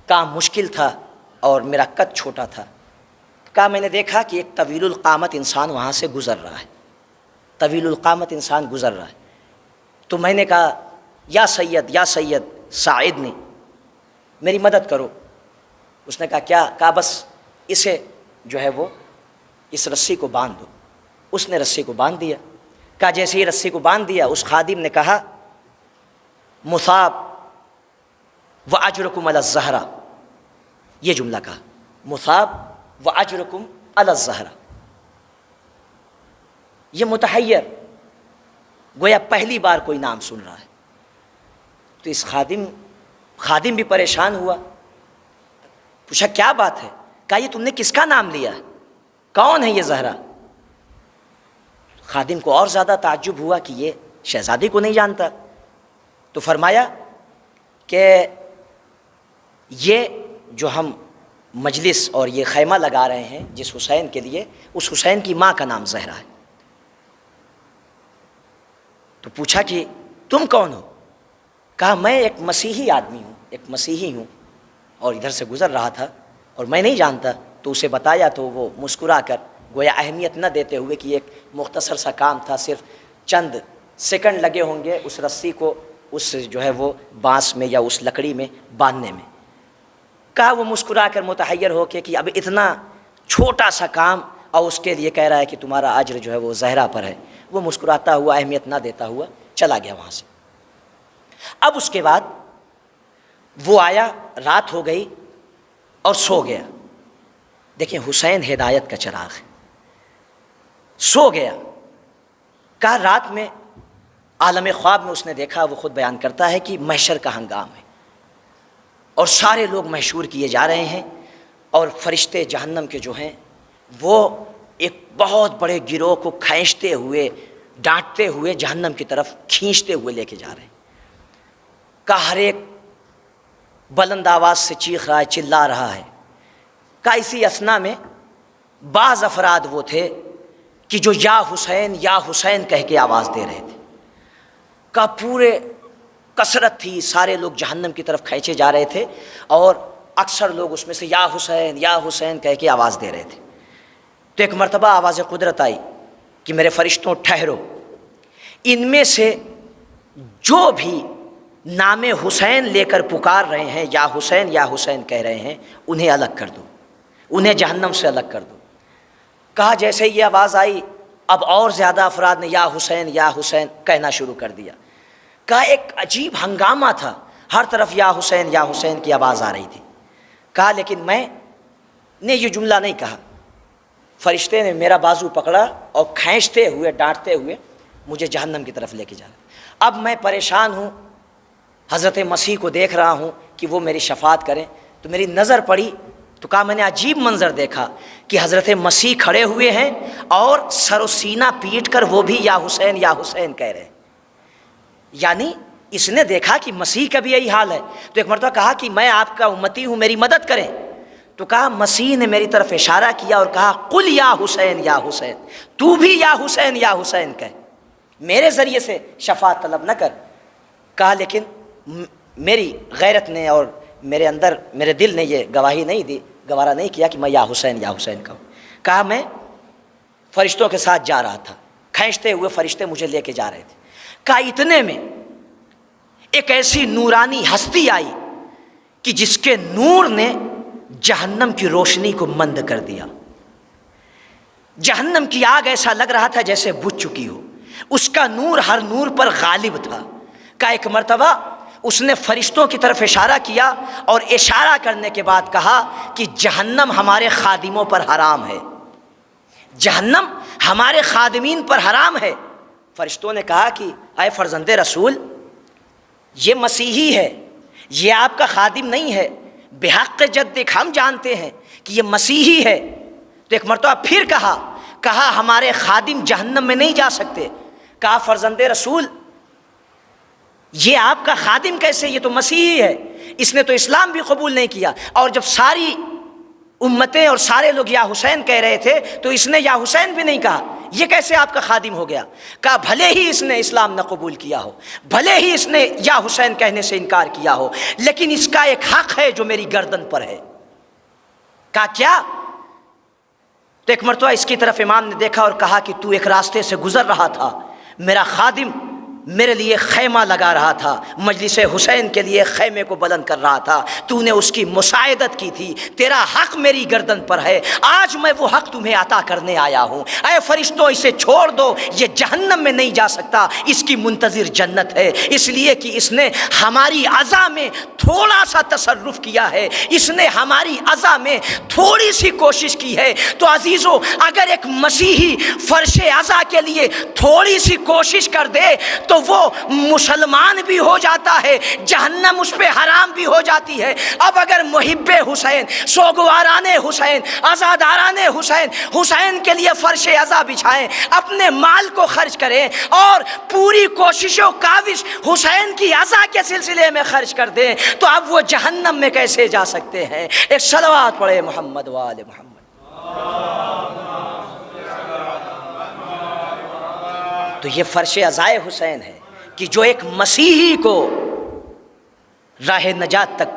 S1: کام مشکل تھا اور میرا قد چھوٹا تھا۔ کہا میں نے دیکھا کہ ایک طویل القامت انسان وہاں سے گزر رہا ہے، طویل القامت انسان گزر رہا ہے۔ تو میں نے کہا یا سید ساعدنی، میری مدد کرو۔ اس نے کہا کیا؟ کہا بس اسے جو ہے وہ اس رسی کو باندھ دو۔ اس نے رسی کو باندھ دیا۔ کہا جیسے ہی رسی کو باندھ دیا اس خادم نے کہا مصاب و اجرکم علی الزہرا، یہ جملہ کہا، مصاب وَأَجْرُكُمْ عَلَى الزَّهْرَةِ، یہ متحیر گویا پہلی بار کوئی نام سن رہا ہے. تو اس خادم بھی پریشان ہوا، پوچھا کیا بات ہے؟ کہا یہ تم نے کس کا نام لیا؟ کون ہے یہ زہرا؟ خادم کو اور زیادہ تعجب ہوا کہ یہ شہزادی کو نہیں جانتا. تو فرمایا کہ یہ جو ہم مجلس اور یہ خیمہ لگا رہے ہیں جس حسین کے لیے، اس حسین کی ماں کا نام زہرا ہے. تو پوچھا کہ تم کون ہو؟ کہا میں ایک مسیحی آدمی ہوں، ایک مسیحی ہوں، اور ادھر سے گزر رہا تھا اور میں نہیں جانتا. تو اسے بتایا تو وہ مسکرا کر گویا اہمیت نہ دیتے ہوئے کہ ایک مختصر سا کام تھا، صرف چند سیکنڈ لگے ہوں گے اس رسی کو اس جو ہے وہ بانس میں یا اس لکڑی میں باندھنے میں. کہا وہ مسکرا کر متحیر ہو کے کہ اب اتنا چھوٹا سا کام اور اس کے لیے کہہ رہا ہے کہ تمہارا اجر جو ہے وہ زہرا پر ہے. وہ مسکراتا ہوا اہمیت نہ دیتا ہوا چلا گیا وہاں سے. اب اس کے بعد وہ آیا، رات ہو گئی اور سو گیا. دیکھیں حسین ہدایت کا چراغ ہے، سو گیا. کہا رات میں عالم خواب میں اس نے دیکھا، وہ خود بیان کرتا ہے کہ محشر کا ہنگام ہے اور سارے لوگ محشور کیے جا رہے ہیں، اور فرشتے جہنم کے جو ہیں وہ ایک بہت بڑے گروہ کو کھینچتے ہوئے ڈانٹتے ہوئے جہنم کی طرف کھینچتے ہوئے لے کے جا رہے ہیں. کہ ہر ایک بلند آواز سے چیخ رہا ہے، چلا رہا ہے. کہ اسی اثنا میں بعض افراد وہ تھے کہ جو یا حسین کہہ کے آواز دے رہے تھے. کہ پورے کثرت تھی، سارے لوگ جہنم کی طرف کھینچے جا رہے تھے اور اکثر لوگ اس میں سے یا حسین کہہ کے آواز دے رہے تھے. تو ایک مرتبہ آواز قدرت آئی کہ میرے فرشتوں ٹھہرو، ان میں سے جو بھی نام حسین لے کر پکار رہے ہیں، یا حسین کہہ رہے ہیں، انہیں الگ کر دو، انہیں جہنم سے الگ کر دو. کہا جیسے یہ آواز آئی اب اور زیادہ افراد نے یا حسین کہنا شروع کر دیا. کہا ایک عجیب ہنگامہ تھا، ہر طرف یا حسین کی آواز آ رہی تھی. کہا لیکن میں نے یہ جملہ نہیں کہا، فرشتے نے میرا بازو پکڑا اور کھینچتے ہوئے ڈانٹتے ہوئے مجھے جہنم کی طرف لے کے جا رہا. اب میں پریشان ہوں، حضرت مسیح کو دیکھ رہا ہوں کہ وہ میری شفاعت کریں. تو میری نظر پڑی تو کہا میں نے عجیب منظر دیکھا کہ حضرت مسیح کھڑے ہوئے ہیں اور سر و سینہ پیٹ کر وہ بھی یا حسین کہہ رہے ہیں. یعنی اس نے دیکھا کہ مسیح کا بھی یہی حال ہے. تو ایک مرتبہ کہا کہ میں آپ کا امتی ہوں، میری مدد کریں. تو کہا مسیح نے میری طرف اشارہ کیا اور کہا قل یا حسین تو بھی یا حسین کہہ، میرے ذریعے سے شفاعت طلب نہ کر. کہا لیکن میری غیرت نے اور میرے اندر میرے دل نے یہ گواہی نہیں دی، گوارا نہیں کیا کہ میں یا حسین کہوں. کہا میں فرشتوں کے ساتھ جا رہا تھا، کھینچتے ہوئے فرشتے مجھے لے کے جا رہے تھے. کہا اتنے میں ایک ایسی نورانی ہستی آئی کہ جس کے نور نے جہنم کی روشنی کو مند کر دیا. جہنم کی آگ ایسا لگ رہا تھا جیسے بجھ چکی ہو، اس کا نور ہر نور پر غالب تھا. کہ ایک مرتبہ اس نے فرشتوں کی طرف اشارہ کیا اور اشارہ کرنے کے بعد کہا کہ جہنم ہمارے خادموں پر حرام ہے، جہنم ہمارے خادمین پر حرام ہے. فرشتوں نے کہا کہ اے فرزند رسول، یہ مسیحی ہے، یہ آپ کا خادم نہیں ہے، بحق جدک ہم جانتے ہیں کہ یہ مسیحی ہے. تو ایک مرتبہ پھر کہا ہمارے خادم جہنم میں نہیں جا سکتے. کہا فرزند رسول یہ آپ کا خادم کیسے، یہ تو مسیحی ہے، اس نے تو اسلام بھی قبول نہیں کیا. اور جب ساری امتیں اور سارے لوگ یا حسین کہہ رہے تھے تو اس نے یا حسین بھی نہیں کہا، یہ کیسے آپ کا خادم ہو گیا؟ کہا بھلے ہی اس نے اسلام نہ قبول کیا ہو، بھلے ہی اس نے یا حسین کہنے سے انکار کیا ہو، لیکن اس کا ایک حق ہے جو میری گردن پر ہے. کہا کیا؟ تو ایک مرتبہ اس کی طرف امام نے دیکھا اور کہا کہ تو ایک راستے سے گزر رہا تھا، میرا خادم میرے لیے خیمہ لگا رہا تھا، مجلس حسین کے لیے خیمے کو بلند کر رہا تھا، تو نے اس کی مساعدت کی تھی، تیرا حق میری گردن پر ہے، آج میں وہ حق تمہیں عطا کرنے آیا ہوں۔ اے فرشتوں اسے چھوڑ دو، یہ جہنم میں نہیں جا سکتا، اس کی منتظر جنت ہے، اس لیے کہ اس نے ہماری عزا میں تھوڑا سا تصرف کیا ہے، اس نے ہماری عزا میں تھوڑی سی کوشش کی ہے۔ تو عزیزو، اگر ایک مسیحی فرش عزا کے لیے تھوڑی سی کوشش کر دے تو وہ مسلمان بھی ہو جاتا ہے، جہنم اس پہ حرام بھی ہو جاتی ہے۔ اب اگر محب حسین، سوگواران حسین، عزاداران حسین، حسین کے لیے فرش عزا بچھائیں، اپنے مال کو خرچ کریں اور پوری کوشش و کاوش حسین کی عزا کے سلسلے میں خرچ کر دیں، تو اب وہ جہنم میں کیسے جا سکتے ہیں؟ ایک صلوات پڑھے محمد وآل محمد۔ تو یہ فرش عزائے حسین ہے کہ جو ایک مسیحی کو راہ نجات تک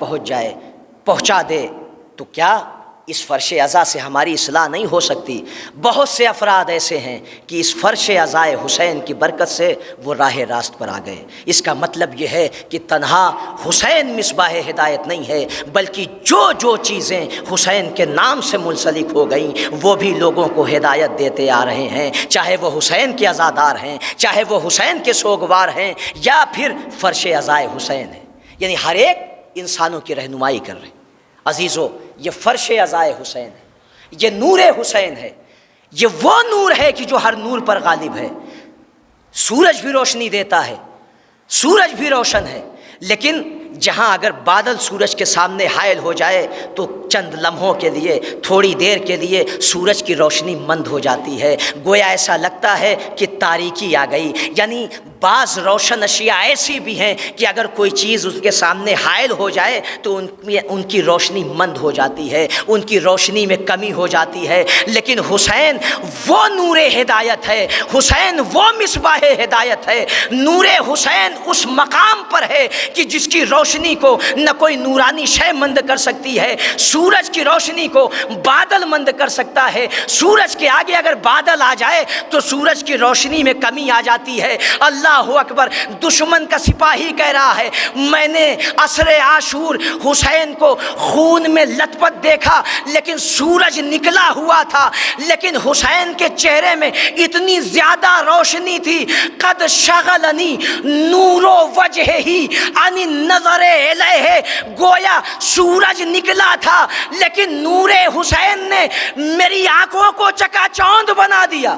S1: پہنچا دے، تو کیا اس فرش عزا سے ہماری اصلاح نہیں ہو سکتی؟ بہت سے افراد ایسے ہیں کہ اس فرش عزائے حسین کی برکت سے وہ راہ راست پر آ گئے۔ اس کا مطلب یہ ہے کہ تنہا حسین مصباح ہدایت نہیں ہے، بلکہ جو چیزیں حسین کے نام سے منسلک ہو گئیں وہ بھی لوگوں کو ہدایت دیتے آ رہے ہیں، چاہے وہ حسین کے عزادار ہیں، چاہے وہ حسین کے سوگوار ہیں، یا پھر فرش عزائے حسین ہے، یعنی ہر ایک انسانوں کی رہنمائی کر رہے ہیں۔ عزیزو، یہ فرش عزائے حسین ہے، یہ نور حسین ہے، یہ وہ نور ہے کہ جو ہر نور پر غالب ہے۔ سورج بھی روشنی دیتا ہے، سورج بھی روشن ہے، لیکن جہاں اگر بادل سورج کے سامنے حائل ہو جائے تو چند لمحوں کے لیے، تھوڑی دیر کے لیے سورج کی روشنی مند ہو جاتی ہے، گویا ایسا لگتا ہے کہ تاریکی آ گئی۔ یعنی بعض روشن اشیاء ایسی بھی ہیں کہ اگر کوئی چیز اس کے سامنے حائل ہو جائے تو ان کی روشنی مند ہو جاتی ہے، ان کی روشنی میں کمی ہو جاتی ہے، لیکن حسین وہ نور ہدایت ہے، حسین وہ مصباح ہدایت ہے۔ نور حسین اس مقام پر ہے کہ جس کی روشنی کو نہ کوئی نورانی شے مند کر سکتی ہے۔ سورج کی روشنی کو بادل مند کر سکتا ہے، سورج کے آگے اگر بادل آ جائے تو سورج کی روشنی میں کمی آ جاتی ہے۔ اللہ اکبر، دشمن کا سپاہی کہہ رہا ہے، میں نے عصر عاشور حسین کو خون میں لت پت دیکھا لیکن سورج نکلا ہوا تھا، لیکن حسین کے چہرے میں اتنی زیادہ روشنی تھی، قد شغلنی نور وجہہ عن النظر الیہ، گویا سورج نکلا تھا لیکن نور حسین نے میری آنکھوں کو چکا چوند بنا دیا۔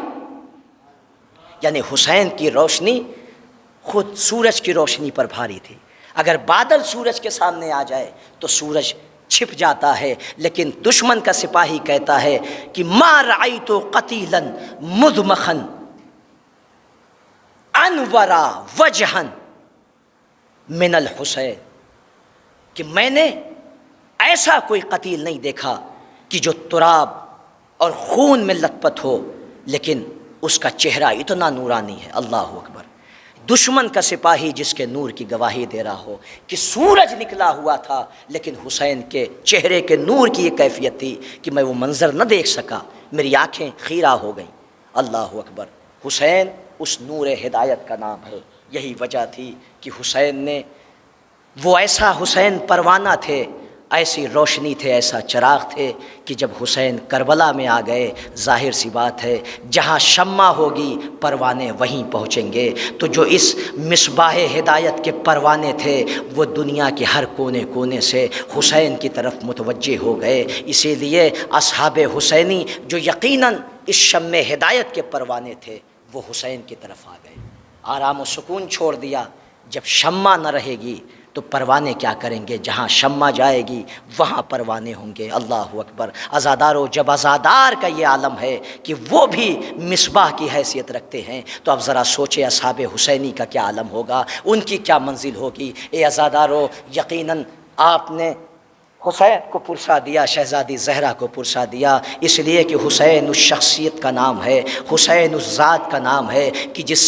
S1: یعنی حسین کی روشنی خود سورج کی روشنی پر بھاری تھی۔ اگر بادل سورج کے سامنے آ جائے تو سورج چھپ جاتا ہے، لیکن دشمن کا سپاہی کہتا ہے کہ ما رأیت قتیلا مدمخا انور وجہا من الحسین، کہ میں نے ایسا کوئی قتیل نہیں دیکھا کہ جو تراب اور خون میں لت پت ہو لیکن اس کا چہرہ اتنا نورانی ہے۔ اللہ اکبر، دشمن کا سپاہی جس کے نور کی گواہی دے رہا ہو کہ سورج نکلا ہوا تھا لیکن حسین کے چہرے کے نور کی یہ کیفیت تھی کہ میں وہ منظر نہ دیکھ سکا، میری آنکھیں خیرہ ہو گئیں۔ اللہ اکبر، حسین اس نور ہدایت کا نام ہے۔ یہی وجہ تھی کہ حسین نے وہ ایسا حسین پروانہ تھے، ایسی روشنی تھے، ایسا چراغ تھے کہ جب حسین کربلا میں آ گئے، ظاہر سی بات ہے جہاں شمع ہوگی پروانے وہیں پہنچیں گے۔ تو جو اس مصباح ہدایت کے پروانے تھے وہ دنیا کے ہر کونے کونے سے حسین کی طرف متوجہ ہو گئے۔ اسی لیے اصحاب حسینی جو یقیناً اس شمع ہدایت کے پروانے تھے وہ حسین کی طرف آ گئے، آرام و سکون چھوڑ دیا۔ جب شمع نہ رہے گی تو پروانے کیا کریں گے؟ جہاں شمع جائے گی وہاں پروانے ہوں گے۔ اللہ اکبر، عزادارو، جب عزادار کا یہ عالم ہے کہ وہ بھی مصباح کی حیثیت رکھتے ہیں تو اب ذرا سوچے اصحاب حسینی کا کیا عالم ہوگا، ان کی کیا منزل ہوگی۔ اے عزادارو، یقیناً آپ نے حسین کو پرسا دیا، شہزادی زہرا کو پرسا دیا، اس لیے کہ حسین اس شخصیت کا نام ہے، حسین اس ذات کا نام ہے کہ جس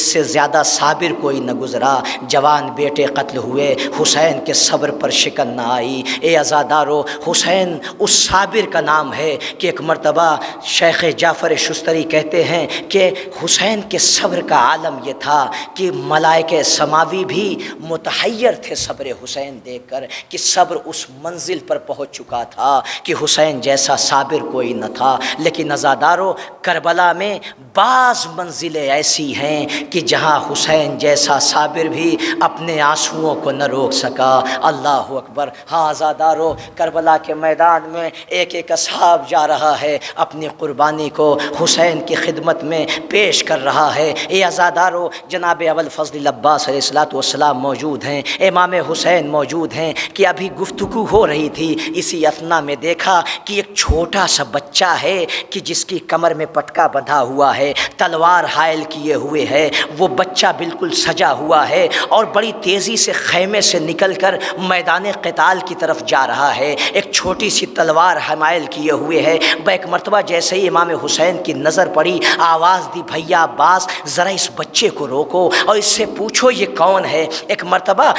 S1: سے زیادہ صابر کوئی نہ گزرا۔ جوان بیٹے قتل ہوئے، حسین کے صبر پر شکن نہ آئی۔ اے عزادارو، حسین اس صابر کا نام ہے کہ ایک مرتبہ شیخ جعفر شستری کہتے ہیں کہ حسین کے صبر کا عالم یہ تھا کہ ملائکہ سماوی بھی متحیر تھے صبر حسین دیکھ کر، کہ صبر اس منزل پر پہنچ چکا تھا کہ حسین جیسا صابر کوئی نہ تھا۔ لیکن عزادارو، کربلا میں بعض منزلیں ایسی ہیں کہ جہاں حسین جیسا صابر بھی اپنے آنسوؤں کو نہ روک سکا۔ اللہ اکبر۔ ہاں عزادارو، کربلا کے میدان میں ایک ایک اصحاب جا رہا ہے، اپنی قربانی کو حسین کی خدمت میں پیش کر رہا ہے۔ اے عزادارو، جناب ابوالفضل عباس علیہ السلام موجود ہیں، امام حسین موجود ہیں کہ ابھی گفتگو ہو رہی تھی، اسی اثنا میں دیکھا کہ ایک چھوٹا سا بچہ ہے کہ جس کی کمر میں پٹکا بندھا ہوا ہے، تلوار حائل کیے ہوئے ہے، وہ بچہ بالکل سجا ہوا ہے اور بڑی تیزی سے خیمے سے نکل کر میدان قتال کی طرف جا رہا ہے، ایک چھوٹی سی تلوار حمائل کیے ہوئے ہے۔ ایک مرتبہ جیسے ہی امام حسین کی نظر پڑی، آواز دی، بھیا عباس ذرا اس بچے کو روکو اور اس سے پوچھو یہ کون ہے۔ ایک مرتبہ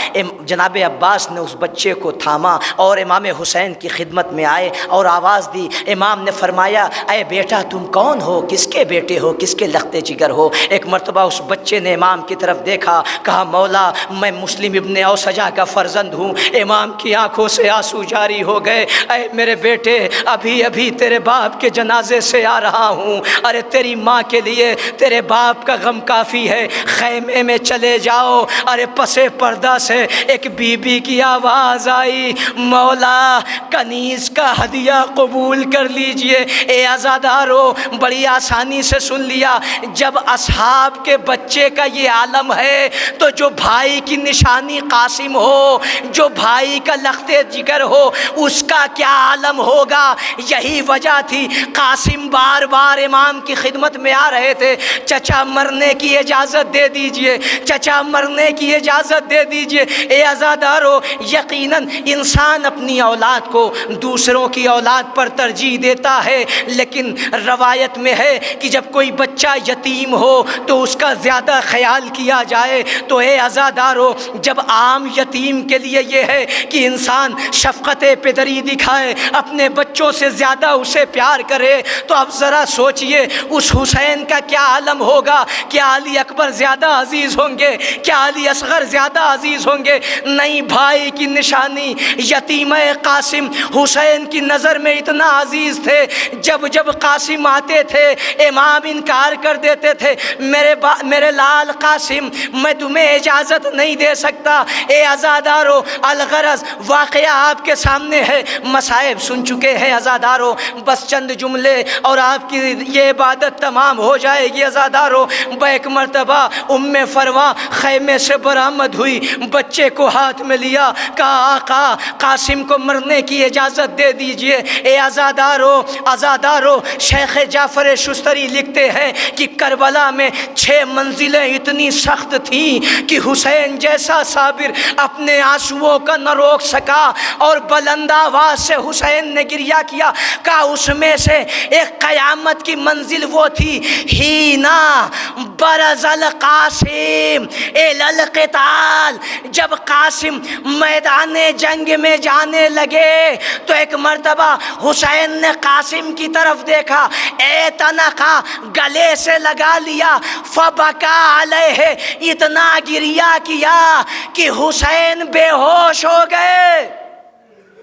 S1: جناب عباس نے اس بچے کو تھاما اور امام حسین کی خدمت میں آئے اور آواز دی۔ امام نے فرمایا، اے بیٹا تم کون ہو، کس کے بیٹے ہو، کس کے لخت جگر ہو؟ ایک مرتبہ اس بچے نے امام کی طرف دیکھا، کہا مولا میں مسلم ابن اوسجا کا فرزند ہوں۔ امام کی آنکھوں سے آنسو جاری ہو گئے، اے میرے بیٹے ابھی ابھی تیرے باپ کے جنازے سے آ رہا ہوں، ارے تیری ماں کے لیے تیرے باپ کا غم کافی ہے، خیمے میں چلے جاؤ۔ ارے پسے پردہ سے ایک بی بی کی آواز آئی، مولا کنیز کا ہدیہ قبول کر لیجئے۔ اے عزادارو، بڑی آسانی سے سن لیا، جب اصحاب کے بچے کا یہ عالم ہے تو جو بھائی کی نشانی قاسم ہو، جو بھائی کا لخت جگر ہو، اس کا کیا عالم ہوگا۔ یہی وجہ تھی قاسم بار بار امام کی خدمت میں آ رہے تھے، چچا مرنے کی اجازت دے دیجئے، چچا مرنے کی اجازت دے دیجئے۔ اے عزادارو، یقیناً انسان اپنی اولاد کو دوسروں کی اولاد پر ترجیح دیتا ہے، لیکن روایت میں ہے کہ جب کوئی بچہ یتیم ہو تو اس کا زیادہ خیال کیا جائے۔ تو اے عزادارو، جب عام یتیم کے لیے یہ ہے کہ انسان شفقت پدری دکھائے، اپنے بچوں سے زیادہ اسے پیار کرے، تو اب ذرا سوچئے اس حسین کا کیا عالم ہوگا۔ کیا علی اکبر زیادہ عزیز ہوں گے؟ کیا علی اصغر زیادہ عزیز ہوں گے؟ نہیں، بھائی کی نشانی یتیم قاسم حسین کی نظر میں اتنا عزیز تھے، جب جب قاسم آتے تھے امام انکار کر دیتے تھے، میرے لال قاسم میں تمہیں اجازت نہیں دے سکتا۔ اے عزادارو، الغرض واقعہ آپ کے سامنے ہے، مصائب سن چکے ہیں عزادارو، بس چند جملے اور آپ کی یہ عبادت تمام ہو جائے گی عزادارو۔ ایک مرتبہ ام فروا خیمے سے برآمد ہوئی، بچے کو ہاتھ میں لیا، کہا آقا قاسم کو مرنے کی اجازت دے دیجئے۔ اے عزادارو، شیخ جعفر شستری لکھتے ہیں کہ کربلا میں 6 منزلیں اتنی سخت تھیں کہ حسین جیسا صابر اپنے آنسوؤں کا نہ روک سکا، اور بلند آواز سے حسین نے گریہ کیا۔ کہا اس میں سے ایک قیامت کی منزل وہ تھی، ہینا برز القاسم الی القتال، جب قاسم میدان جنگ میں جانے لگے تو ایک مرتبہ حسین نے قاسم کی طرف دیکھا، اے تنخا گلے سے لگا لیا، فبکا علیہ، اتنا گریہ کیا کہ حسین بے ہوش ہو گئے۔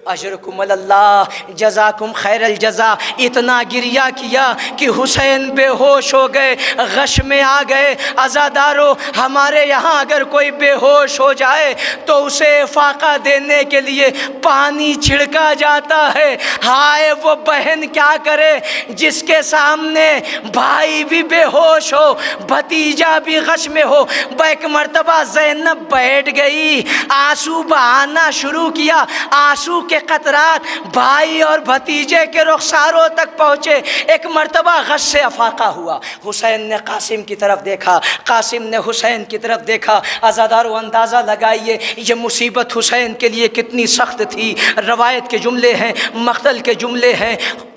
S1: اجرکم اللہ، جزاکم خیر الجزا، اتنا گریہ کیا کہ حسین بے ہوش ہو گئے، غش میں آ گئے۔ عزادارو، ہمارے یہاں اگر کوئی بے ہوش ہو جائے تو اسے افاقہ دینے کے لیے پانی چھڑکا جاتا ہے۔ ہائے وہ بہن کیا کرے جس کے سامنے بھائی بھی بے ہوش ہو، بھتیجا بھی غش میں ہو۔ ایک مرتبہ زینب بیٹھ گئی، آنسو بہانا شروع کیا۔ آنسو کے قطرات بھائی اور بھتیجے کے رخساروں تک پہنچے۔ ایک مرتبہ غش افاقہ ہوا، حسین نے قاسم کی طرف دیکھا، قاسم نے حسین کی طرف دیکھا۔ عزادارو اندازہ لگائیے یہ مصیبت حسین کے لیے کتنی سخت تھی۔ روایت کے جملے ہیں، مقتل کے جملے ہیں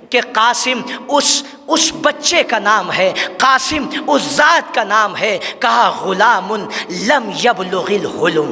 S1: کہ قاسم اس بچے کا نام ہے، قاسم اس ذات کا نام ہے، کہا غلام لم یبلغ الحلم،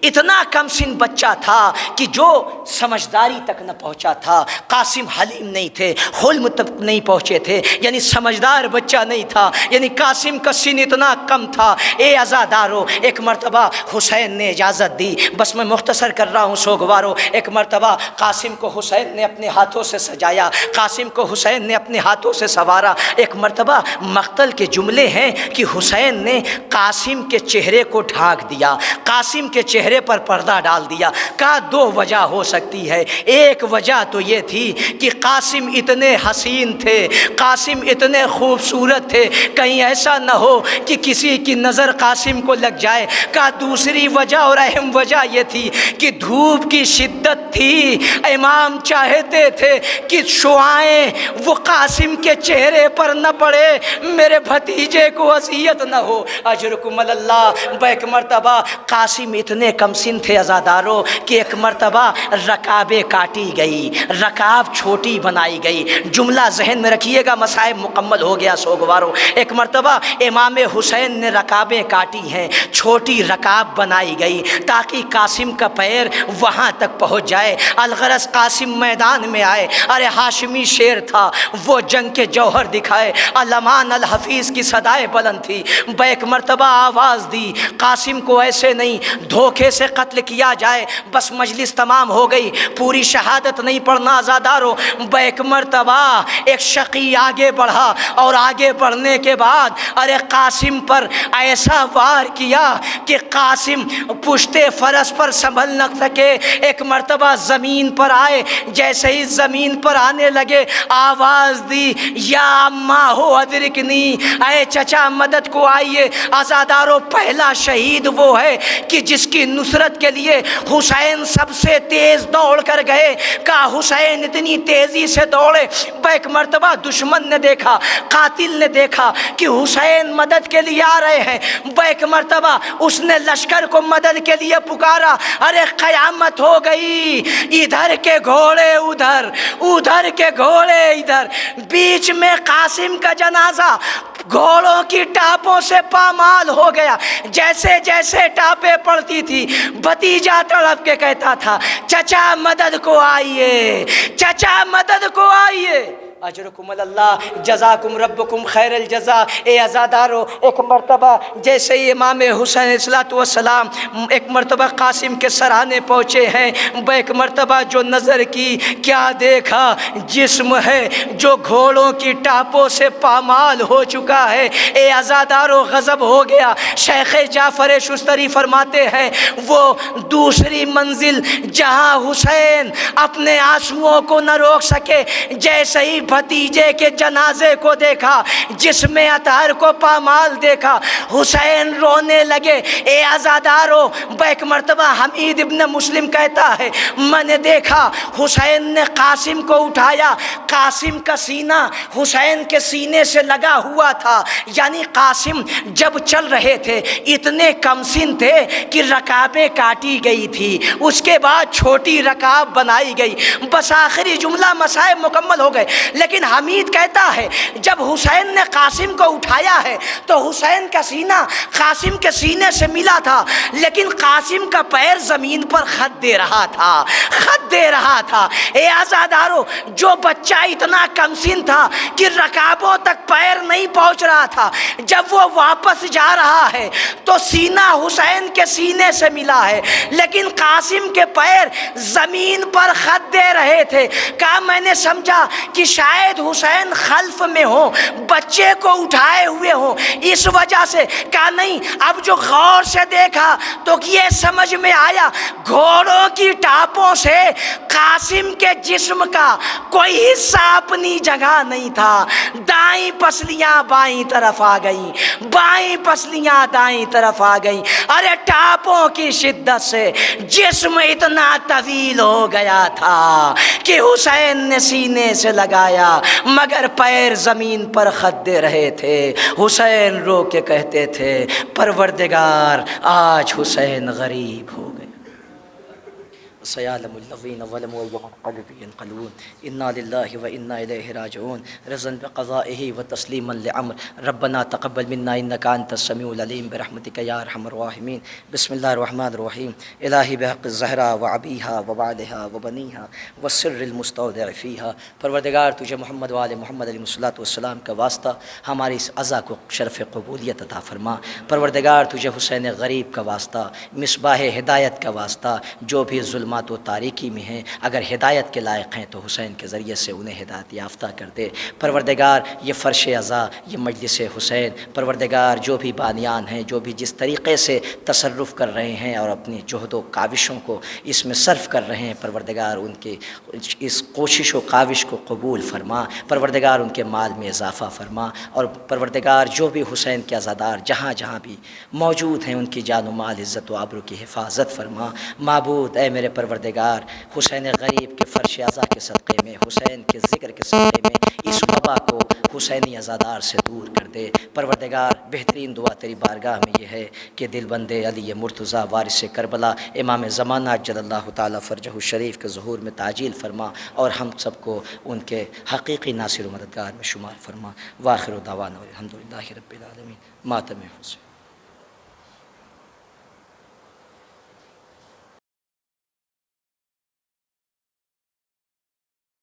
S1: اتنا کم سن بچہ تھا کہ جو سمجھداری تک نہ پہنچا تھا۔ قاسم حلیم نہیں تھے، حلم تک نہیں پہنچے تھے، یعنی سمجھدار بچہ نہیں تھا، یعنی قاسم کا سن اتنا کم تھا۔ اے عزادارو، ایک مرتبہ حسین نے اجازت دی، بس میں مختصر کر رہا ہوں سوگوارو۔ ایک مرتبہ قاسم کو حسین نے اپنے ہاتھوں سے سجایا، قاسم کو حسین نے اپنے ہاتھوں سے سوارا۔ ایک مرتبہ مقتل کے جملے ہیں کہ حسین نے قاسم کے چہرے کو ڈھانک دیا، قاسم کے چہرے پر پردہ ڈال دیا۔ کہا دو وجہ ہو سکتی ہے، ایک وجہ تو یہ تھی کہ قاسم اتنے حسین تھے، قاسم اتنے خوبصورت تھے، کہیں ایسا نہ ہو کہ کسی کی نظر قاسم کو لگ جائے۔ کہا دوسری وجہ اور اہم وجہ یہ تھی کہ دھوپ کی شدت تھی، امام چاہتے تھے کہ شعائیں وہ قاسم کے چہرے پر نہ پڑے، میرے بھتیجے کو اذیت نہ ہو۔ اجرکم اللہ۔ ایک مرتبہ قاسم اتنے کم سن تھے عزادارو کہ ایک مرتبہ رکابیں کاٹی گئی، رکاب چھوٹی بنائی گئی۔ جملہ ذہن میں رکھیے گا، مصائب مکمل ہو گیا سوگوارو۔ ایک مرتبہ امام حسین نے رکابیں کاٹی ہیں، چھوٹی رکاب بنائی گئی تاکہ قاسم کا پیر وہاں تک پہنچ جائے۔ الغرض قاسم میدان میں آئے، ارے ہاشمی شیر تھا، وہ جنگ کے جوہر دکھائے، علمان الحفیظ کی صدائے بلند تھی۔ ایک مرتبہ آواز دی قاسم کو ایسے نہیں دھوکے سے قتل کیا جائے، بس مجلس تمام ہو گئی، پوری شہادت نہیں پڑھنا عزادارو۔ ایک مرتبہ ایک شقی آگے بڑھا اور آگے بڑھنے کے بعد ارے قاسم پر ایسا وار کیا کہ قاسم پشتے فرس پر سنبھل نہ سکے۔ ایک مرتبہ زمین پر آئے، جیسے ہی زمین پر آنے لگے آواز دی یا اماں ہو ادرکنی، اے چچا مدد کو آئیے۔ عزادارو پہلا شہید وہ ہے کہ جس کی نصرت کے لیے حسین سب سے تیز دوڑ کر گئے۔ کہا حسین اتنی تیزی سے دوڑے، ایک مرتبہ دشمن نے دیکھا، قاتل نے دیکھا کہ حسین مدد کے لیے آ رہے ہیں، ایک مرتبہ اس نے لشکر کو مدد کے لیے پکارا، ارے قیامت ہو گئی، ادھر کے گھوڑے ادھر، ادھر کے گھوڑے ادھر، بیچ میں قاسم کا جنازہ گھوڑوں کی ٹاپوں سے پامال ہو گیا۔ جیسے جیسے ٹاپیں پڑتی تھی بھتیجا تڑپ کے کہتا تھا چچا مدد کو آئیے، چچا مدد کو آئیے۔ اجرکم اللہ، جزاکم ربکم خیر الجزا۔ اے عزادارو، ایک مرتبہ جیسے ہی امام حسین الصلوۃ والسلام ایک مرتبہ قاسم کے سرانے پہنچے ہیں، ایک مرتبہ جو نظر کی کیا دیکھا، جسم ہے جو گھوڑوں کی ٹاپوں سے پامال ہو چکا ہے۔ اے عزادارو غضب ہو گیا۔ شیخ جعفر شستری فرماتے ہیں وہ دوسری منزل جہاں حسین اپنے آنسوؤں کو نہ روک سکے، جیسے ہی بھتیجے کے جنازے کو دیکھا، جس میں اطہر کو پامال دیکھا، حسین رونے لگے۔ اے عزادارو، ایک مرتبہ حمید ابن مسلم کہتا ہے میں نے دیکھا حسین نے قاسم کو اٹھایا، قاسم کا سینہ حسین کے سینے سے لگا ہوا تھا، یعنی قاسم جب چل رہے تھے اتنے کم سن تھے کہ رکابیں کاٹی گئی تھی، اس کے بعد چھوٹی رکاب بنائی گئی، بس آخری جملہ مسائب مکمل ہو گئے۔ لیکن حمید کہتا ہے جب حسین نے قاسم کو اٹھایا ہے تو حسین کا سینہ قاسم کے سینے سے ملا تھا، لیکن قاسم کا پیر زمین پر خط دے رہا تھا، خط دے رہا تھا۔ اے عزادارو، جو بچہ اتنا کم سن تھا کہ رکابوں تک پیر نہیں پہنچ رہا تھا، جب وہ واپس جا رہا ہے تو سینہ حسین کے سینے سے ملا ہے، لیکن قاسم کے پیر زمین پر خط دے رہے تھے۔ کہا میں نے سمجھا کہ شاید حسین خلف میں ہو، بچے کو اٹھائے ہوئے ہو، اس وجہ سے۔ کہا نہیں، اب جو غور سے دیکھا تو یہ سمجھ میں آیا گھوڑوں کی ٹاپوں سے قاسم کے جسم کا کوئی حصہ اپنی جگہ نہیں تھا، دائیں پسلیاں بائیں طرف آ گئیں، بائیں پسلیاں دائیں طرف آ گئیں۔ ارے ٹاپوں کی شدت سے جسم اتنا طویل ہو گیا تھا کہ حسین نے سینے سے لگایا مگر پیر زمین پر خط دے رہے تھے۔ حسین رو کے کہتے تھے پروردگار آج حسین غریب ہو گئے۔ سیعلم الذین ظلموا أَيَّ مُنقلب ينقلبون انا للہ وانا الیہ راجعون رضا بقضائہ وتسلیما لعمر ربنا تقبل منا انک انت السمیع العلیم برحمتک یا ارحم الراحمین۔ بسم اللہ الرحمن الرحیم۔ الہی بحق الزہرا وعبیہا وبعدہا وبنیہا والسر المستودع فیہا، پروردگار تجھے محمد وآل محمد علیہ الصلوۃ والسلام کا واسطہ ہماری اس عزا کو شرف قبولیت عطا فرما۔ پروردگار تجھے حسین غریب کا واسطہ، مصباح ہدایت کا واسطہ، جو بھی ظلمات و تاریکی میں ہیں اگر ہدایت کے لائق ہیں تو حسین کے ذریعے سے انہیں ہدایت یافتہ کر دے۔ پروردگار یہ فرش عزا، یہ مجلس حسین، پروردگار جو بھی بانیان ہیں، جو بھی جس طریقے سے تصرف کر رہے ہیں اور اپنی جہد و کاوشوں کو اس میں صرف کر رہے ہیں، پروردگار ان کے اس کوشش و کاوش کو قبول فرما۔ پروردگار ان کے مال میں اضافہ فرما، اور پروردگار جو بھی حسین کے عزادار جہاں جہاں بھی موجود ہیں ان کی جان و مال، عزت و آبرو کی حفاظت فرما۔ معبود اے میرے پروردگار، حسین غریب کے فرش عزا کے صدقے میں، حسین کے ذکر کے صدقے میں اس وبا کو حسینی عزادار سے دور کر دے۔ پروردگار بہترین دعا تیری بارگاہ میں یہ ہے کہ دل بندے علی مرتضیٰ وارث کربلا امام زمانہ جل اللہ تعالیٰ فرجہ الشریف کے ظہور میں تعجیل فرما، اور ہم سب کو ان کے حقیقی ناصر و مددگار میں شمار فرما۔ وآخر دعوانا الحمدللہ رب العالمین۔ ماتم حسین۔